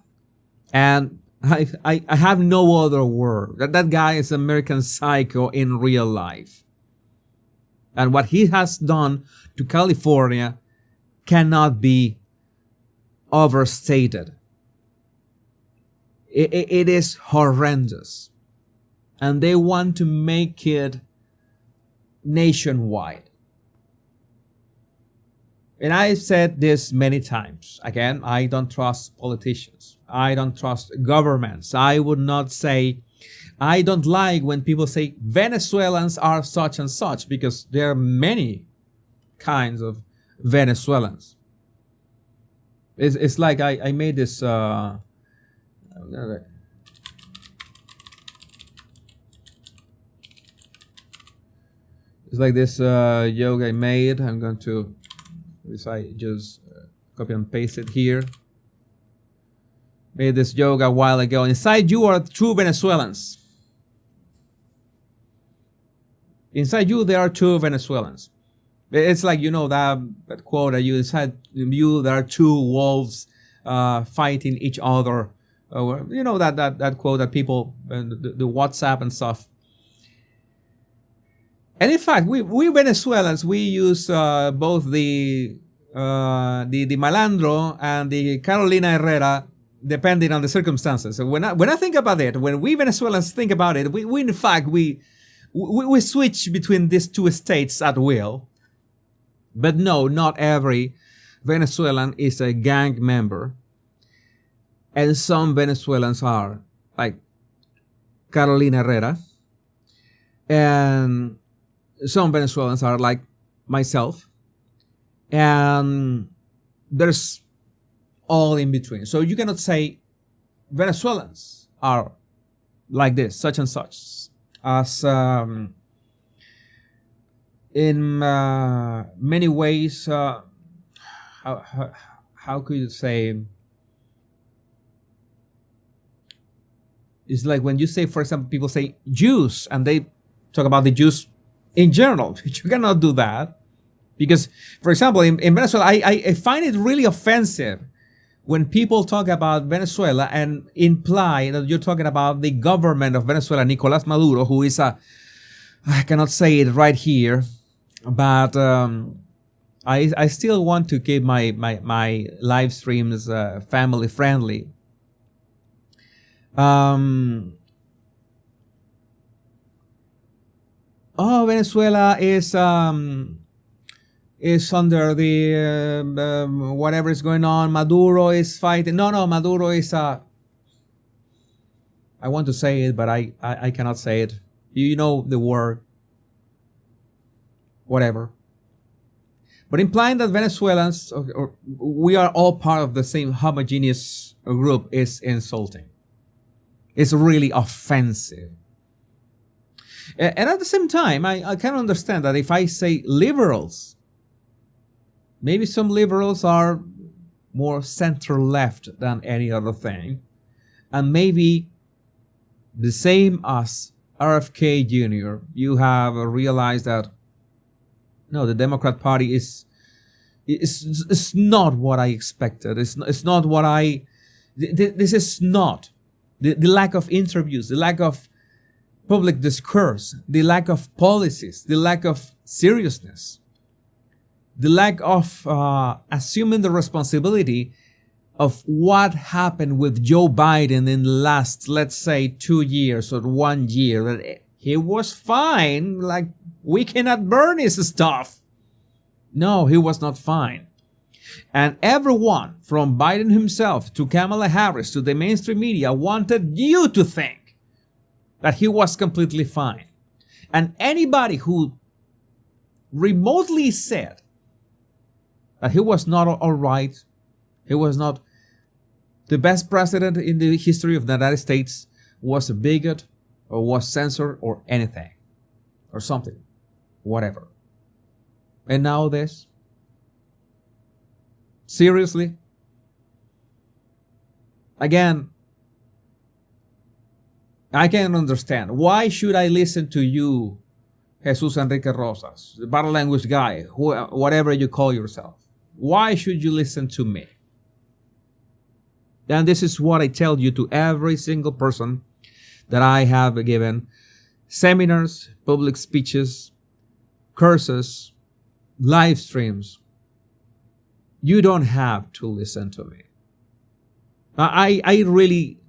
And I have no other word. That guy is American Psycho in real life. And what he has done to California cannot be overstated. It is horrendous. And they want to make it nationwide. And I've said this many times. Again, I don't trust politicians. I don't trust governments. I would not say, I don't like when people say Venezuelans are such and such, because there are many kinds of Venezuelans. It's like I made this it's like this joke I made. I'm going to, if I just copy and paste it here. Made this joke a while ago. Inside you are true Venezuelans. Inside you there are two Venezuelans. It's like, you know, that quote that you inside you there are two wolves fighting each other. You know that quote that people the WhatsApp and stuff. And in fact, we Venezuelans, we use both the malandro and the Carolina Herrera, depending on the circumstances. So when I think about it, when we Venezuelans think about it, we in fact we switch between these two states at will. But no, not every Venezuelan is a gang member. And some Venezuelans are, like Carolina Herrera. And some Venezuelans are like myself. And there's all in between. So you cannot say Venezuelans are like this, such and such. As in many ways, how could you say? It's like when you say, for example, people say Jews, and they talk about the Jews in general. You cannot do that. Because, for example, in Venezuela, I find it really offensive when people talk about Venezuela and imply that you're talking about the government of Venezuela, Nicolás Maduro, who is I cannot say it right here, but I still want to keep my live streams family friendly. Venezuela is under the whatever is going on. Maduro is fighting. No, Maduro is I want to say it, but I cannot say it. You know the word. Whatever. But implying that Venezuelans, or we are all part of the same homogeneous group, is insulting. It's really offensive. And at the same time, I can understand that if I say liberals, maybe some liberals are more center-left than any other thing. And maybe the same as RFK Jr., you have realized that, no, the Democrat Party is not what I expected. It's not what this is not. The lack of interviews, the lack of public discourse, the lack of policies, the lack of seriousness, the lack of assuming the responsibility of what happened with Joe Biden in the last, let's say, 2 years or 1 year. He was fine, like we cannot burn his stuff. No, he was not fine. And everyone, from Biden himself to Kamala Harris to the mainstream media, wanted you to think that he was completely fine. And anybody who remotely said that he was not all right, he was not the best president in the history of the United States, was a bigot or was censored or anything or something, whatever. And now this? Seriously? Again, I can understand. Why should I listen to you, Jesus Enrique Rosas, the battle language guy, whatever you call yourself? Why should you listen to me? And this is what I tell you to every single person that I have given seminars, public speeches, courses, live streams. You don't have to listen to me. I really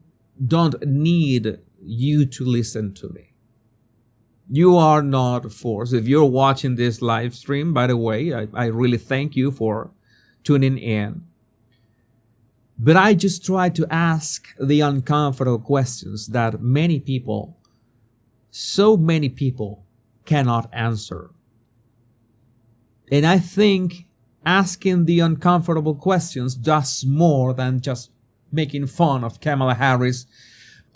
don't need you to listen to me. You are not forced. If you're watching this live stream, by the way, I really thank you for tuning in. But I just try to ask the uncomfortable questions that so many people cannot answer. And I think asking the uncomfortable questions does more than just making fun of Kamala Harris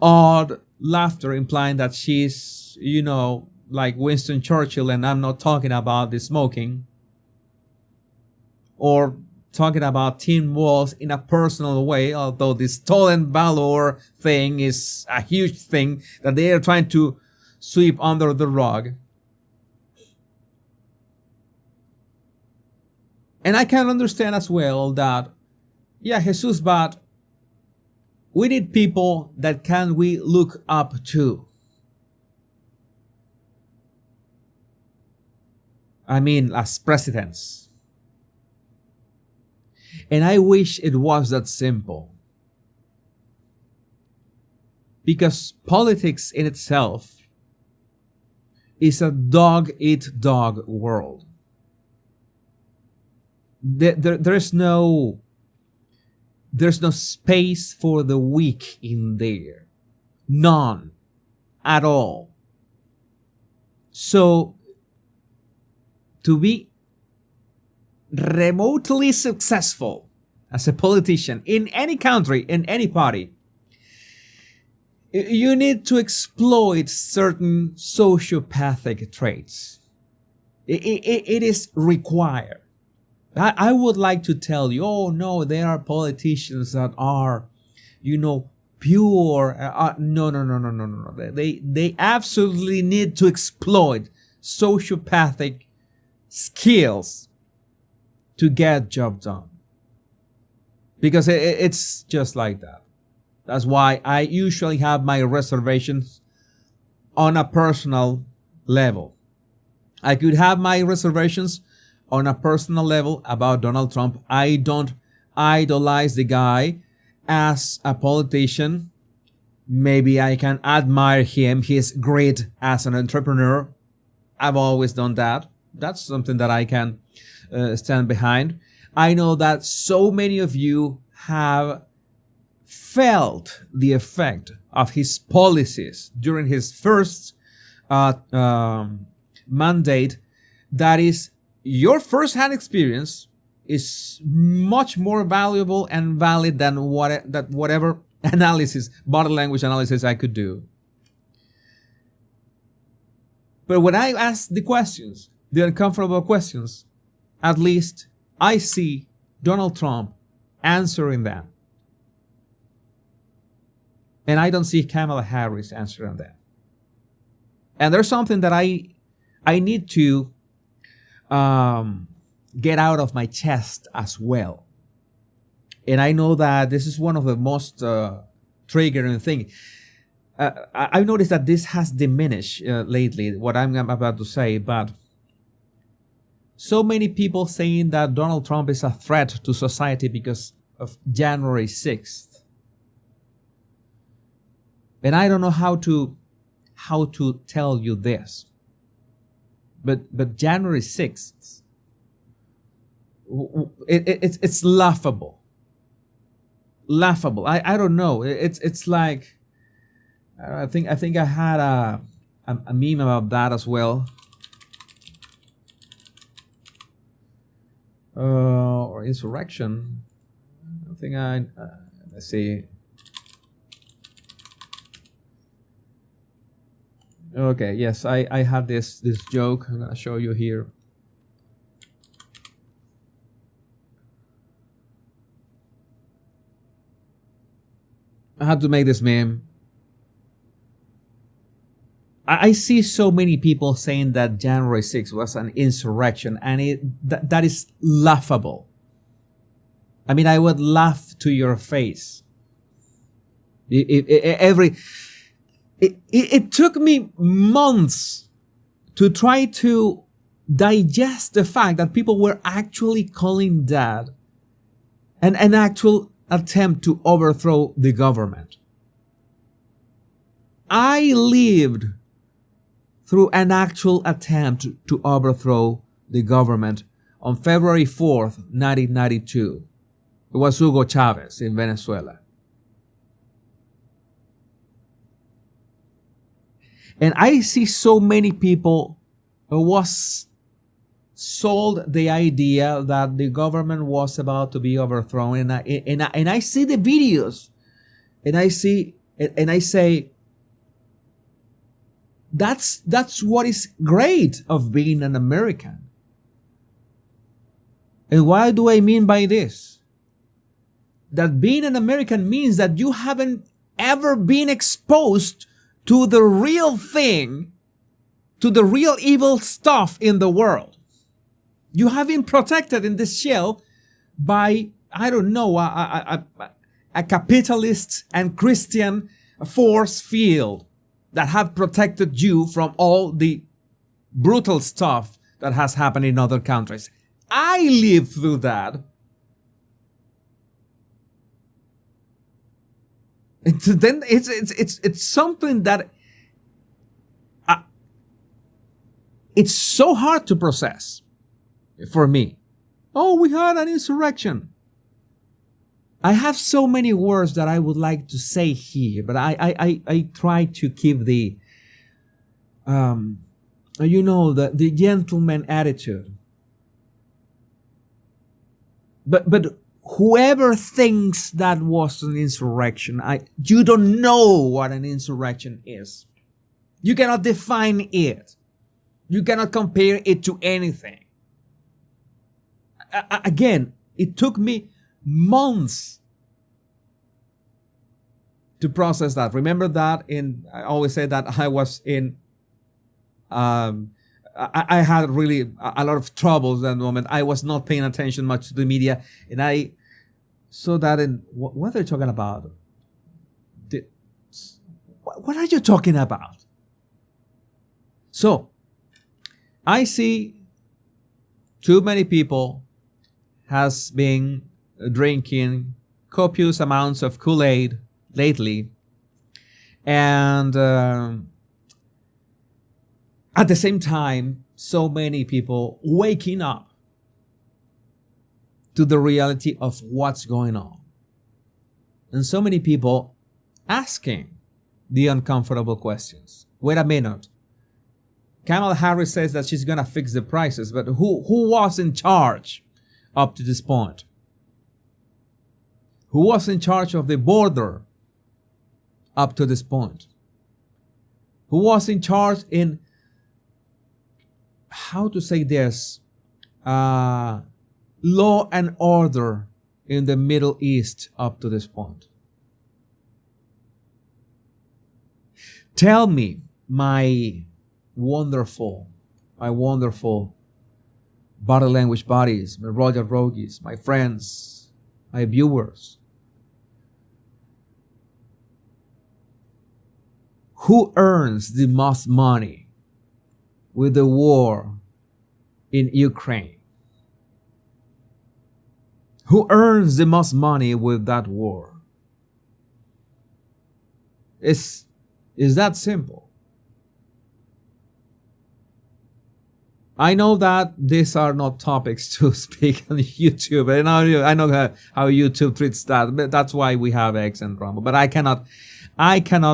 or laughter implying that she's, like Winston Churchill, and I'm not talking about the smoking, or talking about Tim Walz in a personal way, although this stolen valor thing is a huge thing that they are trying to sweep under the rug. And I can understand as well that, Jesus, but we need people that we look up to. I mean, as presidents. And I wish it was that simple. Because politics in itself is a dog-eat-dog world. There's no space for the weak in there. None at all. So, to be remotely successful as a politician in any country, in any party, you need to exploit certain sociopathic traits. It is required. I would like to tell you, oh no, there are politicians that are, pure. No. They absolutely need to exploit sociopathic skills to get job done. Because it's just like that. That's why I usually have my reservations on a personal level. I could have my reservations on a personal level about Donald Trump. I don't idolize the guy as a politician. Maybe I can admire him, his grit as an entrepreneur. I've always done that. That's something that I can stand behind. I know that so many of you have felt the effect of his policies during his first mandate. That is, your first-hand experience is much more valuable and valid than whatever analysis, body language analysis I could do. But when I ask the questions, the uncomfortable questions, at least I see Donald Trump answering them. And I don't see Kamala Harris answering them. And there's something that I need to get out of my chest as well. And I know that this is one of the most triggering things. I've noticed that this has diminished lately, what I'm about to say, but so many people saying that Donald Trump is a threat to society because of January 6th. And I don't know how to tell you this. But January 6th, it's laughable. Laughable. I don't know. It's like, I think I had a meme about that as well. Or insurrection. I think let's see. Okay, yes, I had this joke. I'm gonna show you here. I had to make this meme. I see so many people saying that January 6th was an insurrection, and that is laughable. I mean, I would laugh to your face It took me months to try to digest the fact that people were actually calling that an actual attempt to overthrow the government. I lived through an actual attempt to overthrow the government on February 4th, 1992. It was Hugo Chavez in Venezuela. And I see so many people who was sold the idea that the government was about to be overthrown, and I see the videos, and I say, that's what is great of being an American. And what do I mean by this? That being an American means that you haven't ever been exposed to the real thing, to the real evil stuff in the world. You have been protected in this shell by, I don't know, a capitalist and Christian force field that have protected you from all the brutal stuff that has happened in other countries. I lived through that. Then it's something that it's so hard to process for me. Oh, we had an insurrection. I have so many words that I would like to say here, but I try to keep the the gentleman attitude. But whoever thinks that was an insurrection, you don't know what an insurrection is. You cannot define it. You cannot compare it to anything. Again, it took me months to process that. Remember that I always say that I was in, I had really a lot of troubles at the moment. I was not paying attention much to the media, and I saw that what are they talking about? What are you talking about? So, I see too many people has been drinking copious amounts of Kool-Aid lately, and at the same time, so many people waking up to the reality of what's going on, and so many people asking the uncomfortable questions. Wait a minute. Kamala Harris says that she's going to fix the prices, but who was in charge up to this point? Who was in charge of the border up to this point? Who was in charge in, how to say this, law and order in the Middle East up to this point? Tell me, my wonderful body language buddies, my Roger Rogis, my friends, my viewers, who earns the most money with the war in Ukraine? Who earns the most money with that war? Is that simple? I know that these are not topics to speak on YouTube. I know how YouTube treats that, but that's why we have X and Rumble. But I cannot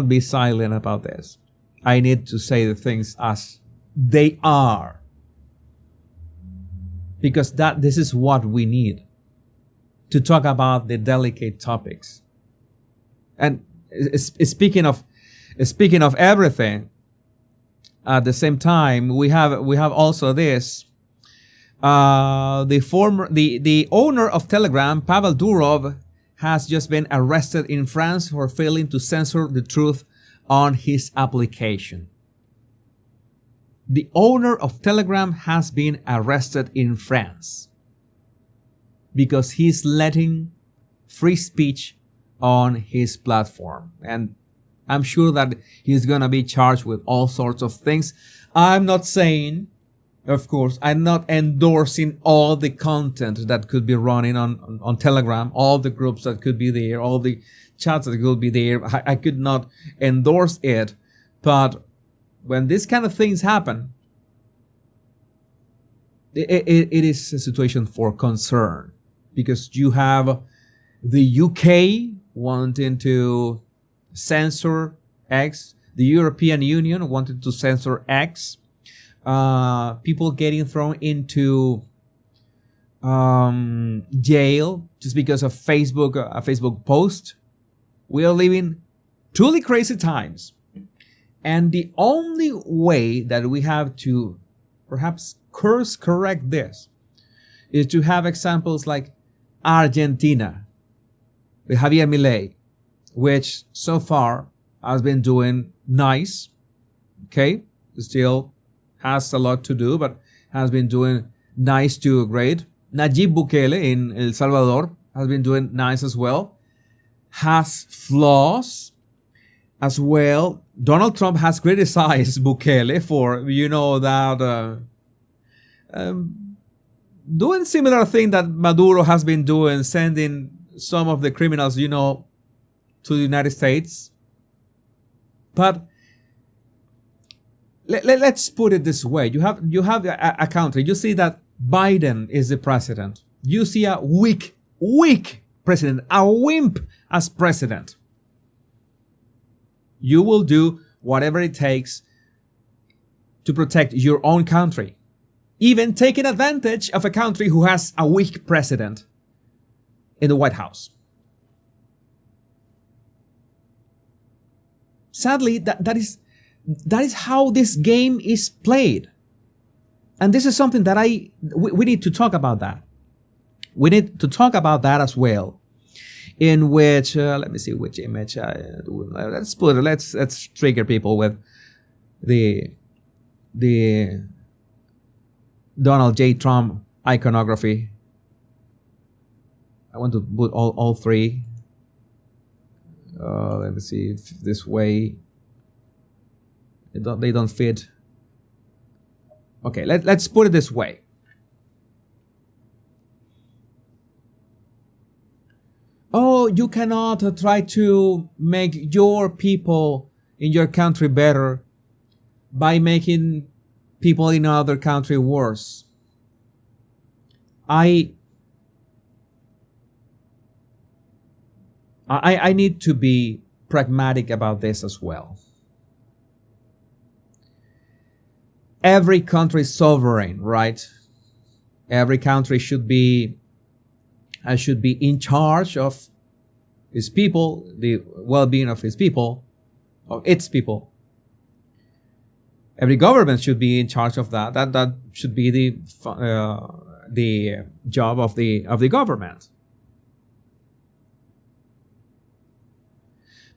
be silent about this. I need to say the things as they are, because this is what we need to talk about the delicate topics. And speaking of everything, at the same time, we have also this. The owner of Telegram, Pavel Durov, has just been arrested in France for failing to censor the truth on his application. The owner of Telegram has been arrested in France because he's letting free speech on his platform. And I'm sure that he's going to be charged with all sorts of things. I'm not saying, of course, I'm not endorsing all the content that could be running on Telegram, all the groups that could be there, all the chats that could be there. I could not endorse it. But when these kind of things happen, it is a situation for concern, because you have the UK wanting to censor X, the European Union wanted to censor X, people getting thrown into jail just because of a Facebook post. We are living truly crazy times. And the only way that we have to perhaps course correct this is to have examples like Argentina with Javier Milei, which so far has been doing nice. Okay, still has a lot to do, but has been doing nice to great. Nayib Bukele in El Salvador has been doing nice as well. Has flaws as well. Donald Trump has criticized Bukele for, that doing similar thing that Maduro has been doing, sending some of the criminals, to the United States. But let's put it this way. You have a country. You see that Biden is the president. You see a weak president, a wimp as president. You will do whatever it takes to protect your own country, even taking advantage of a country who has a weak president in the White House. Sadly, that is how this game is played. And this is something that we need to talk about that. We need to talk about that as well. In which, let me see which image I do. Let's trigger people with the Donald J. Trump iconography. I want to put all three. Let me see if this way they don't fit. Okay, let's put it this way. Oh, you cannot try to make your people in your country better by making people in another country worse. I need to be pragmatic about this as well. Every country is sovereign, right? Every country should be in charge of his people, the well-being of his people, of its people. Every government should be in charge of that. That should be the job of the government.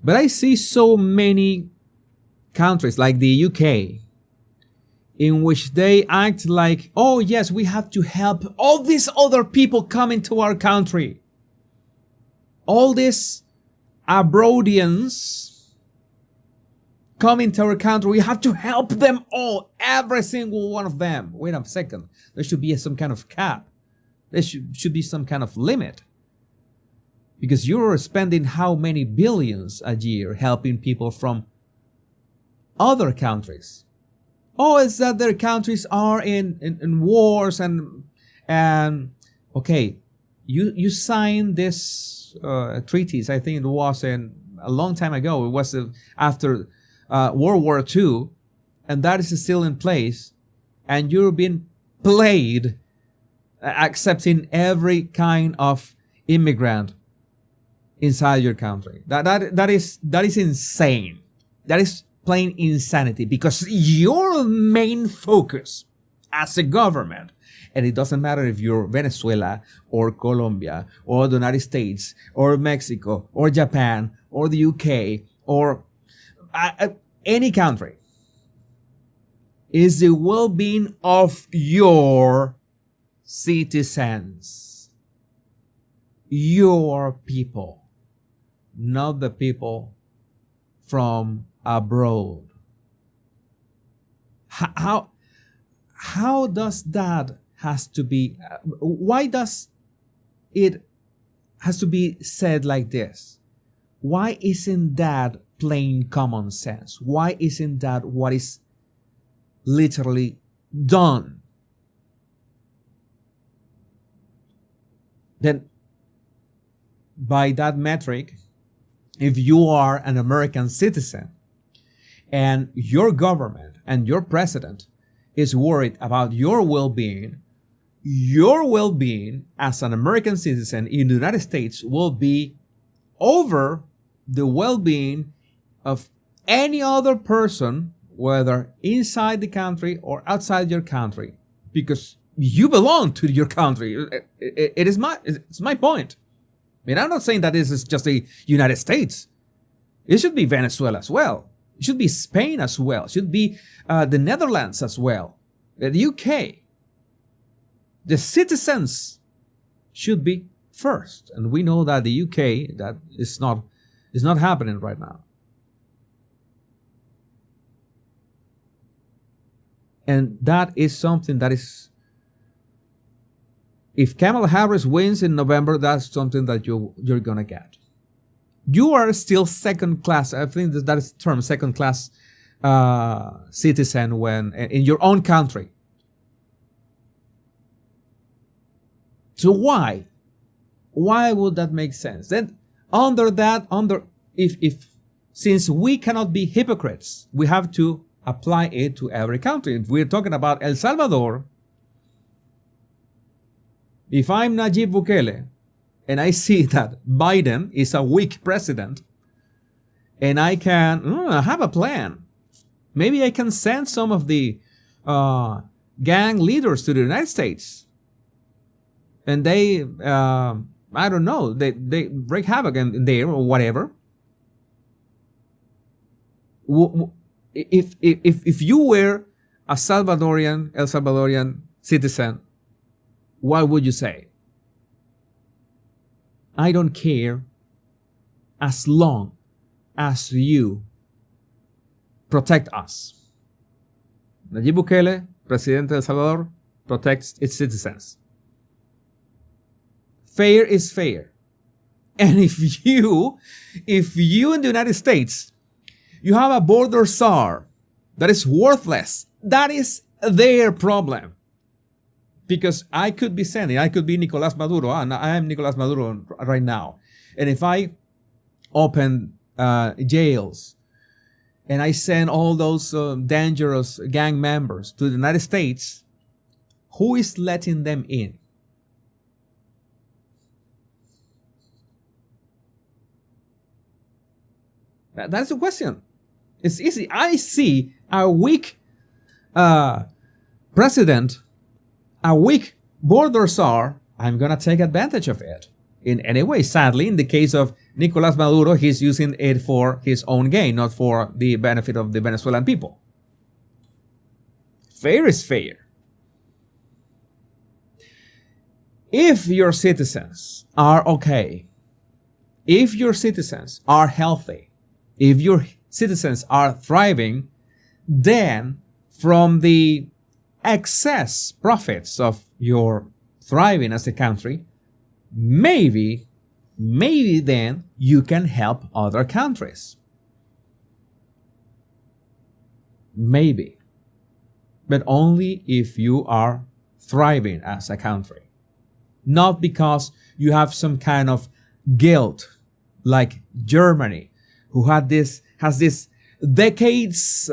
But I see so many countries like the UK in which they act like, oh yes, we have to help all these other people coming to our country. All these abroadians coming to our country, we have to help them all, every single one of them. Wait a second, there should be some kind of cap. There should be some kind of limit. Because you're spending how many billions a year helping people from other countries? Oh, it's that their countries are in wars and okay, you signed this treaties. I think it was a long time ago. It was after World War II, and that is still in place. And you're being played, accepting every kind of immigrant inside your country. That is insane. That is plain insanity, because your main focus as a government, and it doesn't matter if you're Venezuela or Colombia or the United States or Mexico or Japan or the UK or any country, is the well-being of your citizens, your people. not the people from abroad. How does that has to be, why does it has to be said like this? Why isn't that plain common sense? Why isn't that what is literally done? Then, by that metric, if you are an American citizen and your government and your president is worried about your well-being as an American citizen in the United States will be over the well-being of any other person, whether inside the country or outside your country, because you belong to your country. It's my point. I mean, I'm not saying that this is just the United States. It should be Venezuela as well. It should be Spain as well. It should be the Netherlands as well. The UK. The citizens should be first. And we know that the UK, that is not happening right now. And that is something that is, if Kamala Harris wins in November, that's something that you're going to get. You are still second class. I think that is the term, second class citizen when in your own country. So why would that make sense? Then if since we cannot be hypocrites, we have to apply it to every country. If we're talking about El Salvador, if I'm Nayib Bukele and I see that Biden is a weak president and I can have a plan, maybe I can send some of the gang leaders to the United States and they, I don't know, they wreak havoc in there or whatever. If you were a El Salvadorian citizen, what would you say? I don't care as long as you protect us. Nayib Bukele, President of El Salvador, protects its citizens. Fair is fair. And if you in the United States, you have a border czar that is worthless, that is their problem. Because I could be Nicolas Maduro, and I am Nicolas Maduro right now. And if I open jails and I send all those dangerous gang members to the United States, who is letting them in? That's the question. It's easy. I see a weak president, a weak border czar, I'm going to take advantage of it in any way. Sadly, in the case of Nicolas Maduro, he's using it for his own gain, not for the benefit of the Venezuelan people. Fair is fair. If your citizens are okay, if your citizens are healthy, if your citizens are thriving, then from the excess profits of your thriving as a country, maybe then you can help other countries. Maybe. But only if you are thriving as a country. Not because you have some kind of guilt like Germany, who has this decades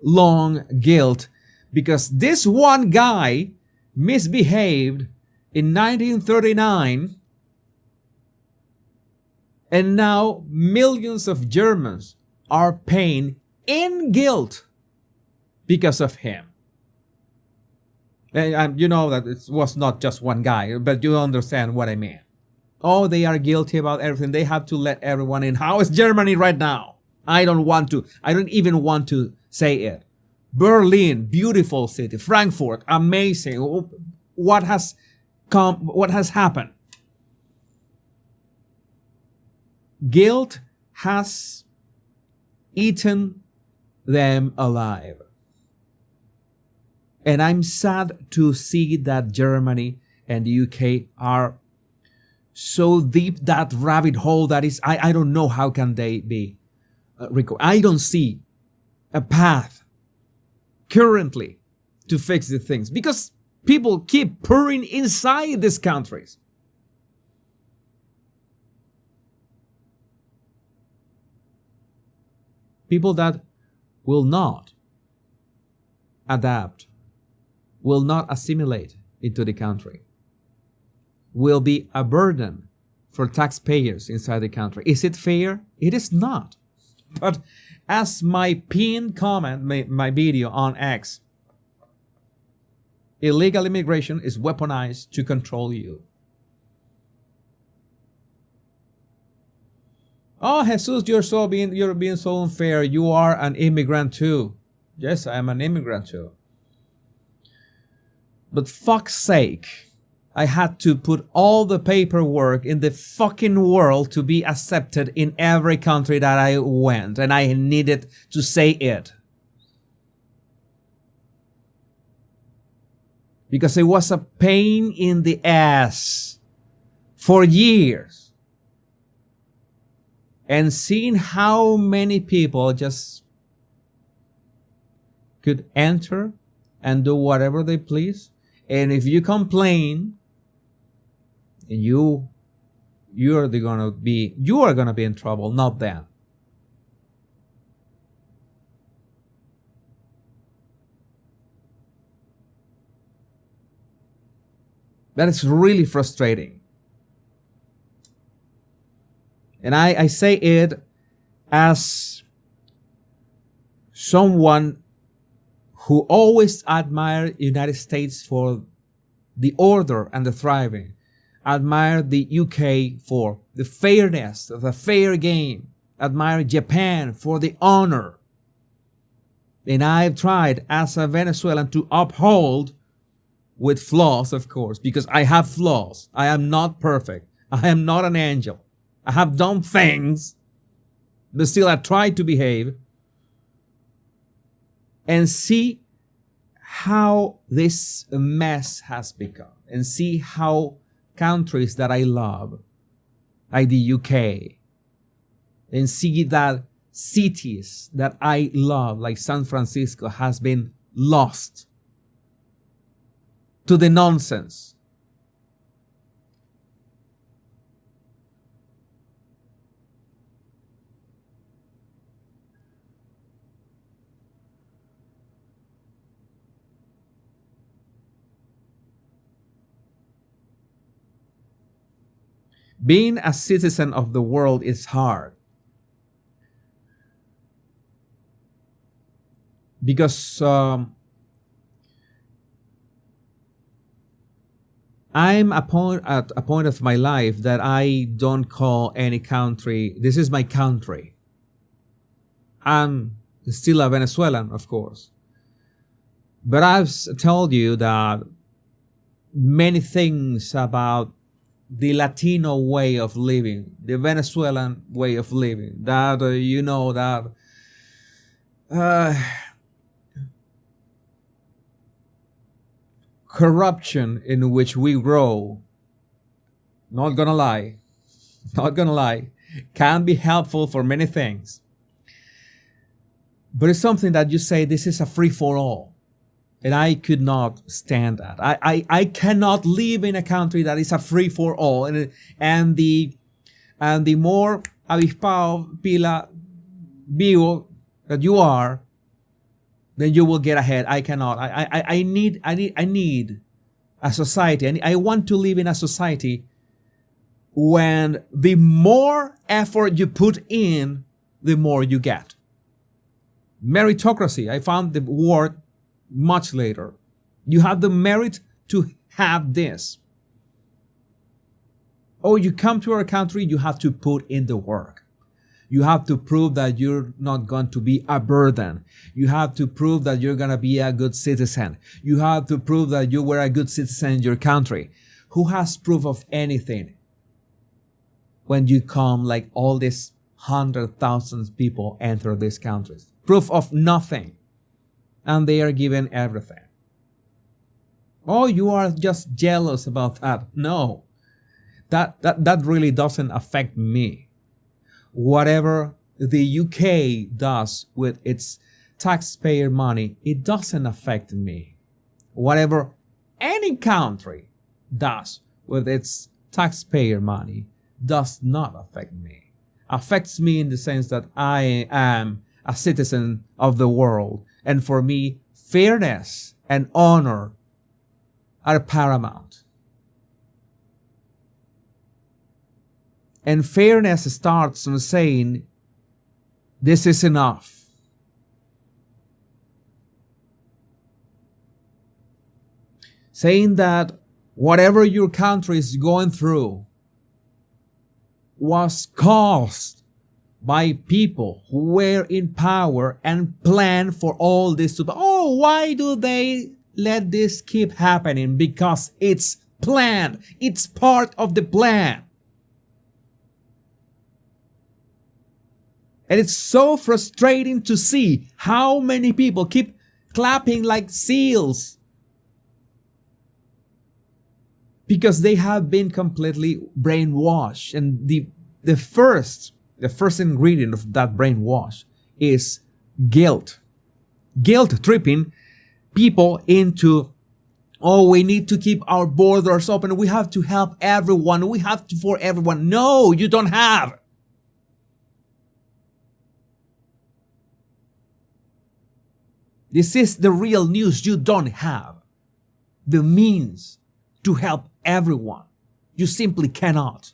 long guilt because this one guy misbehaved in 1939 and now millions of Germans are paying in guilt because of him. And you know that it was not just one guy, but you understand what I mean. Oh, they are guilty about everything. They have to let everyone in. How is Germany right now? I don't even want to say it. Berlin, beautiful city. Frankfurt, amazing. What has happened? Guilt has eaten them alive. And I'm sad to see that Germany and the UK are so deep that rabbit hole that is, I don't know how can they be. I don't see a path currently to fix the things because people keep pouring inside these countries. People that will not adapt, will not assimilate into the country, will be a burden for taxpayers inside the country. Is it fair? It is not. But as my pinned comment, my video on X, illegal immigration is weaponized to control you. Oh, Jesus, you're being so unfair. You are an immigrant too. Yes, I am an immigrant too. But fuck's sake, I had to put all the paperwork in the fucking world to be accepted in every country that I went, and I needed to say it. Because it was a pain in the ass for years. And seeing how many people just could enter and do whatever they please. And if you complain, you are gonna be in trouble, not them. That is really frustrating. And I say it as someone who always admired the United States for the order and the thriving, admired the UK for the fairness, the fair game, admired Japan for the honor. And I've tried as a Venezuelan to uphold, with flaws of course, because I have flaws. I am not perfect. I am not an angel. I have done things, but still I try to behave and see how this mess has become, and see how countries that I love, like the UK, and see that cities that I love, like San Francisco, has been lost to the nonsense. Being a citizen of the world is hard. Because I'm at a point of my life that I don't call any country, this is my country. I'm still a Venezuelan, of course. But I've told you that many things about the Latino way of living, the Venezuelan way of living, that, corruption in which we grow, not gonna lie, can be helpful for many things. But it's something that you say, this is a free-for-all. And I could not stand that. I cannot live in a country that is a free-for-all. And the more avispado, pila, vivo that you are, then you will get ahead. I cannot. I need a society. I want to live in a society when the more effort you put in, the more you get. Meritocracy. I found the word much later. You have the merit to have this. Oh, you come to our country, you have to put in the work. You have to prove that you're not going to be a burden. You have to prove that you're going to be a good citizen. You have to prove that you were a good citizen in your country. Who has proof of anything? when you come like all these 100,000 people enter these countries. Proof of nothing. And they are given everything. Oh, you are just jealous about that. No, that really doesn't affect me. Whatever the UK does with its taxpayer money, it doesn't affect me. Whatever any country does with its taxpayer money does not affect me. Affects me in the sense that I am a citizen of the world, and for me, fairness and honor are paramount. And fairness starts from saying, this is enough. Saying that whatever your country is going through was caused by people who were in power and planned for all this to be. Oh, why do they let this keep happening? Because it's planned. It's part of the plan. And it's so frustrating to see how many people keep clapping like seals because they have been completely brainwashed. And the first ingredient of that brainwash is guilt. Guilt tripping people into, oh, we need to keep our borders open. We have to help everyone. We have to for everyone. No, you don't have. This is the real news. You don't have the means to help everyone. You simply cannot.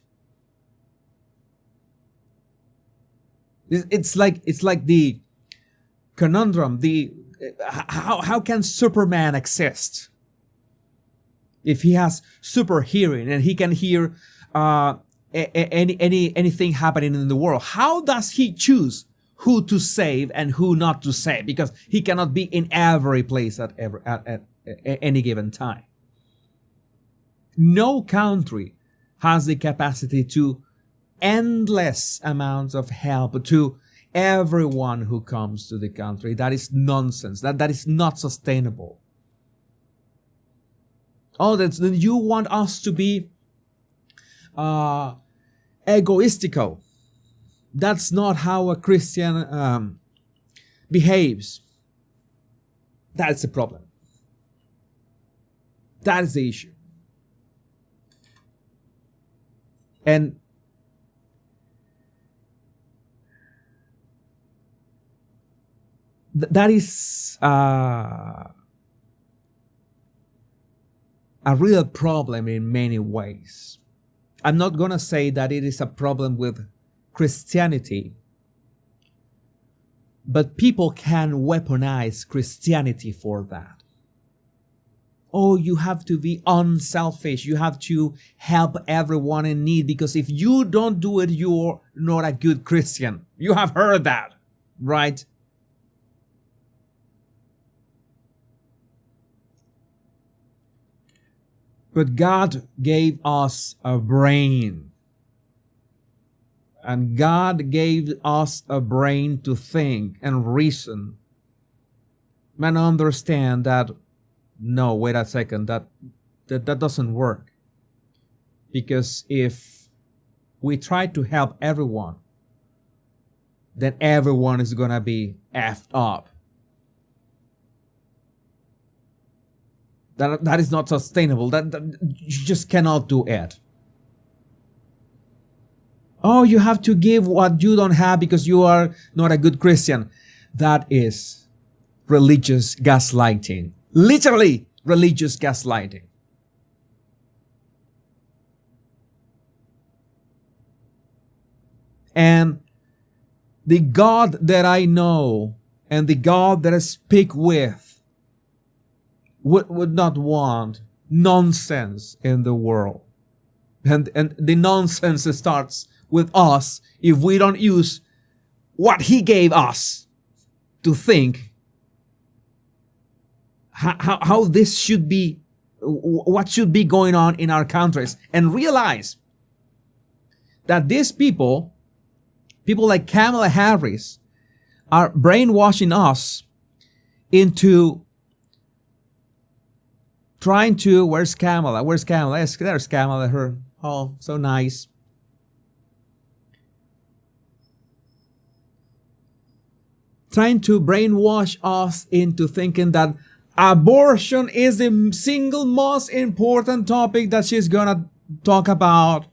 It's like the conundrum. How can Superman exist if he has super hearing and he can hear anything happening in the world? How does he choose who to save and who not to save? Because he cannot be in every place at any given time. No country has the capacity to endless amounts of help to everyone who comes to the country. That is nonsense. That is not sustainable. Oh, you want us to be egoistical. That's not how a Christian behaves. That's the problem. That is the issue. And that is a real problem in many ways. I'm not going to say that it is a problem with Christianity, but people can weaponize Christianity for that. Oh, you have to be unselfish. You have to help everyone in need, because if you don't do it, you're not a good Christian. You have heard that, right? But God gave us a brain. And God gave us a brain to think and reason and understand that, no, wait a second, that doesn't work. Because if we try to help everyone, then everyone is going to be effed up. That is not sustainable. That you just cannot do it. Oh, you have to give what you don't have because you are not a good Christian. That is religious gaslighting. Literally, religious gaslighting. And the God that I know and the God that I speak with would not want nonsense in the world. And the nonsense starts with us if we don't use what He gave us to think how this should be, what should be going on in our countries, and realize that these people like Kamala Harris, are brainwashing us into trying to, where's Kamala? Where's Kamala? Yes, there's Kamala, her, oh, so nice. Trying to brainwash us into thinking that abortion is the single most important topic that she's gonna talk about.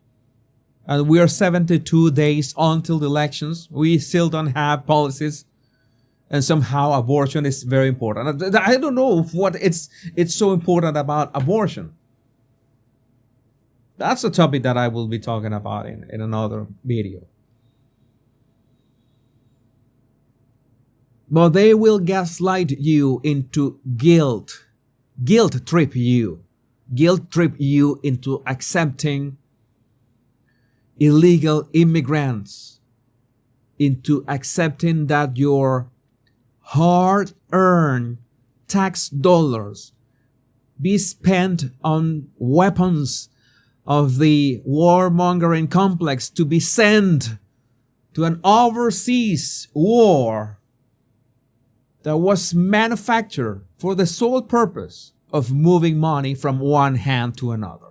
And we are 72 days until the elections. We still don't have policies. And somehow abortion is very important. I don't know what it's so important about abortion. That's a topic that I will be talking about in another video. But they will gaslight you into guilt trip you into accepting illegal immigrants, into accepting that your hard-earned tax dollars be spent on weapons of the warmongering complex to be sent to an overseas war that was manufactured for the sole purpose of moving money from one hand to another.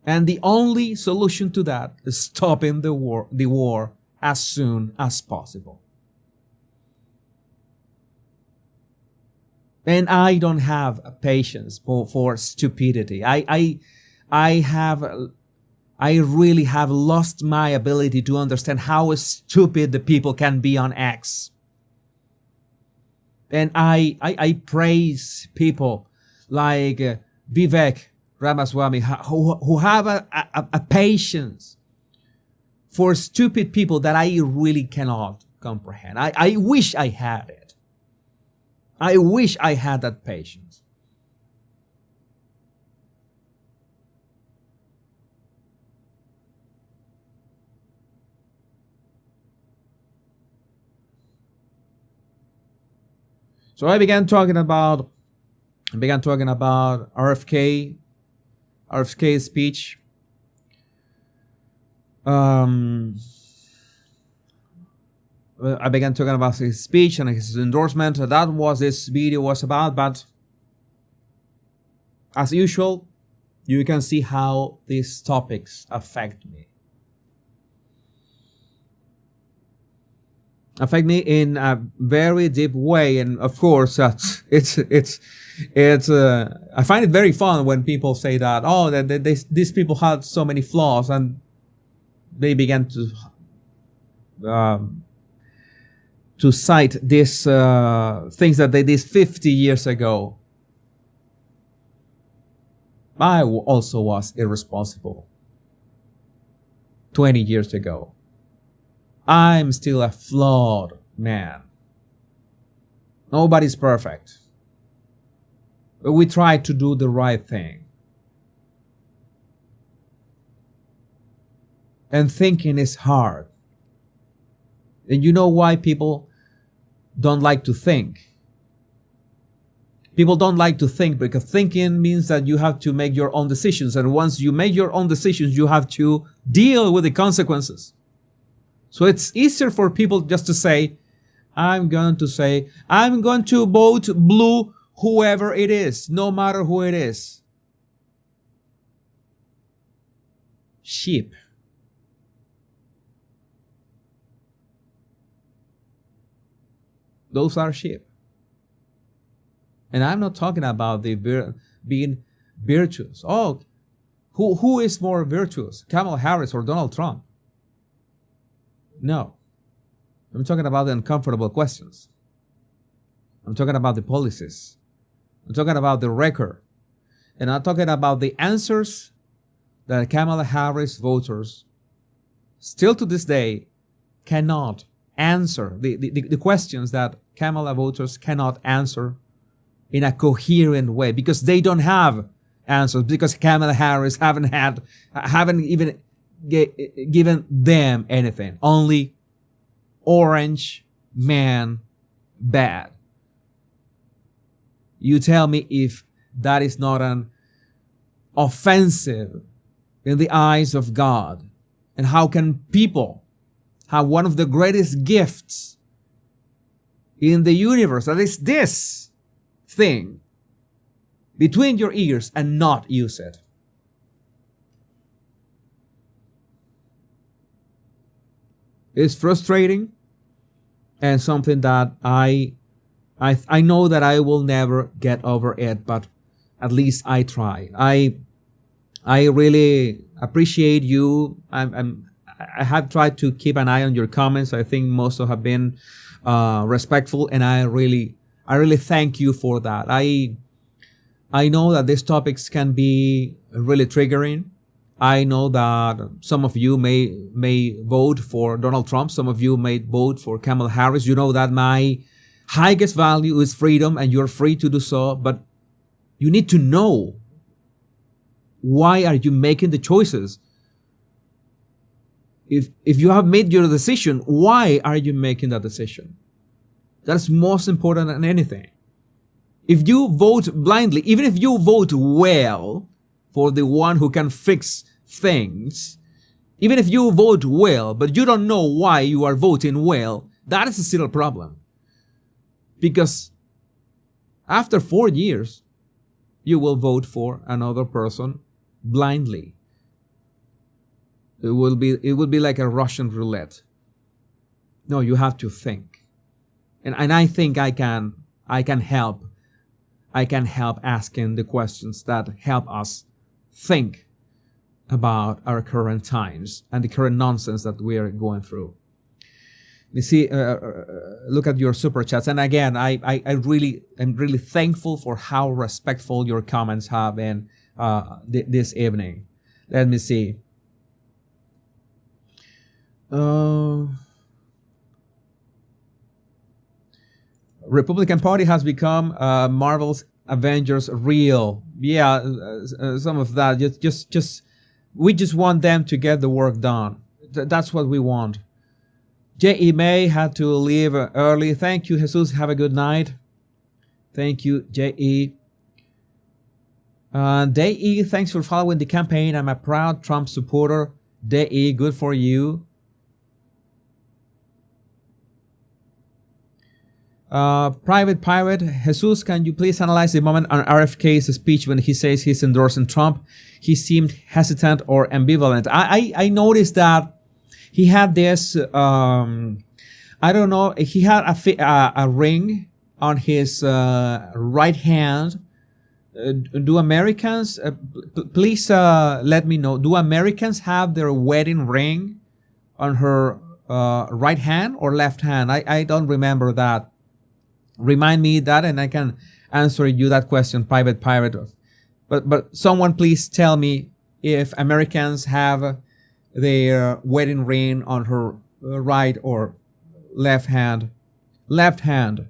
And the only solution to that is stopping the war as soon as possible. And I don't have patience for stupidity. I really have lost my ability to understand how stupid the people can be on X. And I praise people like Vivek Ramaswamy who have a patience for stupid people that I really cannot comprehend. I wish I had it. I wish I had that patience. So I began talking about RFK's speech. I began talking about his speech and his endorsement. That was this video was about. But as usual, you can see how these topics affect me. Affect me in a very deep way, and of course, it's. I find it very fun when people say that, oh, that these people had so many flaws, and they began to cite these things that they did 50 years ago. I also was irresponsible 20 years ago. I'm still a flawed man. Nobody's perfect. But we try to do the right thing. And thinking is hard. And you know why people don't like to think? People don't like to think because thinking means that you have to make your own decisions. And once you make your own decisions, you have to deal with the consequences. So it's easier for people just to say, I'm going to vote blue, whoever it is, no matter who it is. Sheep. Those are sheep. And I'm not talking about being virtuous. Oh, who is more virtuous, Kamala Harris or Donald Trump? No. I'm talking about the uncomfortable questions. I'm talking about the policies. I'm talking about the record. And I'm talking about the answers that Kamala Harris voters still to this day cannot answer. The questions that Kamala voters cannot answer in a coherent way because they don't have answers, because Kamala Harris haven't even given them anything. Only orange man bad. You tell me if that is not an offensive in the eyes of God? And how can people have one of the greatest gifts in the universe, that is this thing, between your ears and not use it? It's frustrating and something that I know that I will never get over it, but at least I try. I really appreciate you. I have tried to keep an eye on your comments. I think most of have been respectful, and I really thank you for that. I know that these topics can be really triggering. I know that some of you may vote for Donald Trump. Some of you may vote for Kamala Harris. You know that my highest value is freedom, and you're free to do so. But you need to know, why are you making the choices? If you have made your decision, why are you making that decision? That's most important than anything. If you vote blindly, even if you vote well for the one who can fix things, even if you vote well, but you don't know why you are voting well, that is still a problem. Because after 4 years, you will vote for another person blindly. It will be like a Russian roulette. No, you have to think. And I think I can help. I can help asking the questions that help us think about our current times and the current nonsense that we are going through. You see, look at your super chats. And again, I really am really thankful for how respectful your comments have been this evening. Let me see. Republican Party has become Marvel's Avengers real. Yeah, some of that. We just want them to get the work done. That's what we want. J.E. May had to leave early. Thank you, Jesus. Have a good night. Thank you, J.E. Day-E, thanks for following the campaign. I'm a proud Trump supporter. Day-E, good for you. Private Pirate, Jesus, can you please analyze the moment on RFK's speech when he says he's endorsing Trump? He seemed hesitant or ambivalent. I noticed that he had this, I don't know, he had a ring on his right hand. Do Americans, please let me know, do Americans have their wedding ring on her right hand or left hand? I don't remember that. Remind me that and I can answer you that question, Private Pirate. But someone please tell me if Americans have their wedding ring on her right or left hand. Left hand.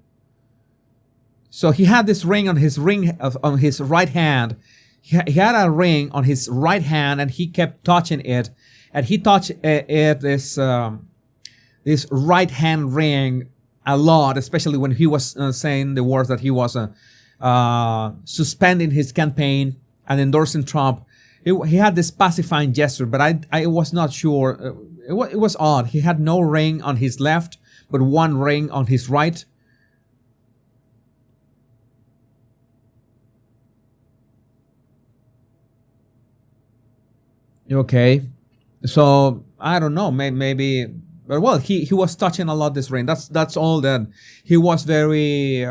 So he had this ring on his right hand. He had a ring on his right hand, and he kept touching it. And he touched this right hand ring a lot, especially when he was saying the words that he was suspending his campaign and endorsing Trump. He had this pacifying gesture, but I was not sure. It was odd. He had no ring on his left, but one ring on his right. Okay, so I don't know. Maybe, but well, he was touching a lot this ring. That's all. That he was very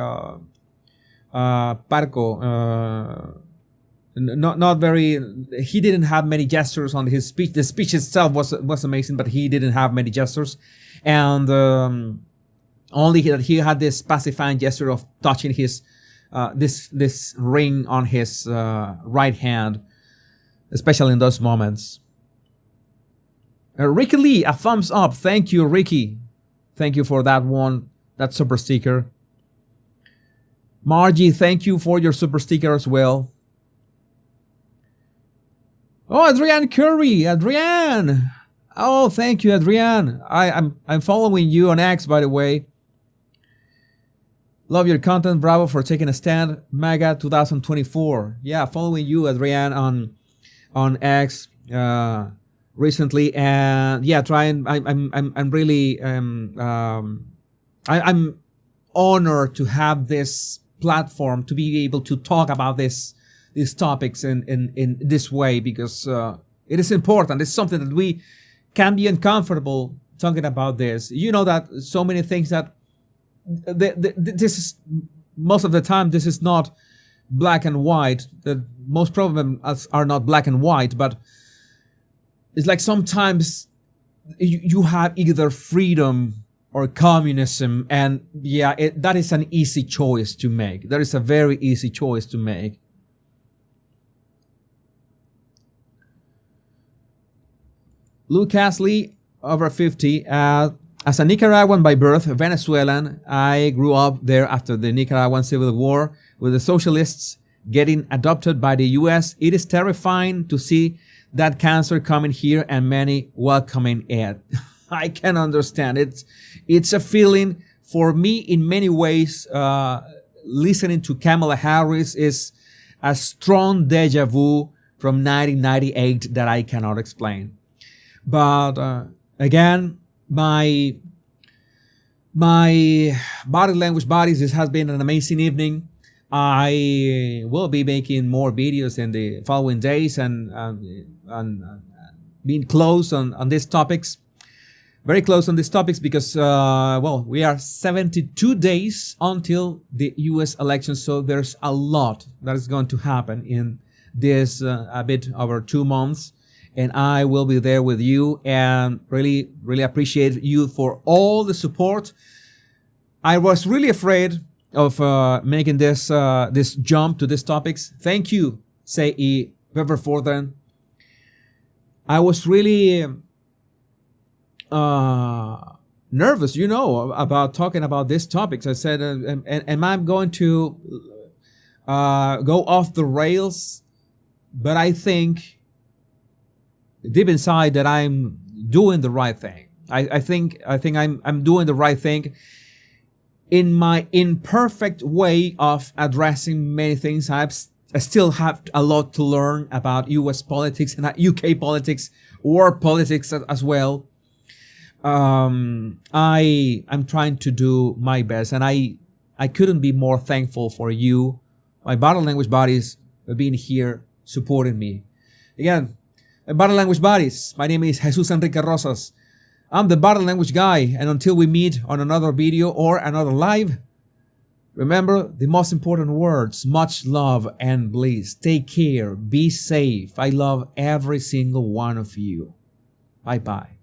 parco. Not very. He didn't have many gestures on his speech. The speech itself was amazing, but he didn't have many gestures, and only that he had this pacifying gesture of touching his this ring on his right hand, especially in those moments. Ricky Lee, a thumbs up. Thank you, Ricky. Thank you for that one, that super sticker. Margie, thank you for your super sticker as well. Oh, Adrienne Curry, Adrienne. Oh, thank you, Adrienne. I'm following you on X, by the way. Love your content. Bravo for taking a stand. MAGA 2024. Yeah, following you, Adrienne, on X. recently, and yeah, trying. I'm really I'm honored to have this platform to be able to talk about these topics in this way, because it is important. It's something that we can be uncomfortable talking about this. You know that so many things that this is, most of the time, this is not black and white. The most problems are not black and white, but it's like sometimes you have either freedom or communism, and yeah, that is an easy choice to make. That is a very easy choice to make. Lou Casley, over 50. As a Nicaraguan by birth, Venezuelan, I grew up there after the Nicaraguan Civil War with the socialists getting adopted by the US. It is terrifying to see that cancer coming here and many welcoming it. I can understand it. It's a feeling for me in many ways. Listening to Kamala Harris is a strong deja vu from 1998 that I cannot explain. But again, my body language buddies, this has been an amazing evening. I will be making more videos in the following days and being close on these topics. Very close on these topics because, well, we are 72 days until the US election. So there's a lot that is going to happen in this a bit over 2 months. And I will be there with you, and really, really appreciate you for all the support. I was really afraid of making this this jump to these topics. Thank you, say y Beverforden. I was really nervous, you know, about talking about these topics. I said, am I going to go off the rails? But I think deep inside that I'm doing the right thing. I think I'm doing the right thing in my imperfect way of addressing many things. I still have a lot to learn about US politics and UK politics, world politics as well. I'm trying to do my best, and I couldn't be more thankful for you, my body language buddies, for being here supporting me. Again, Body Language Buddies, my name is Jesus Enrique Rosas. I'm the Body Language guy, and until we meet on another video or another live, remember the most important words: much love and bliss. Take care, be safe. I love every single one of you. Bye-bye.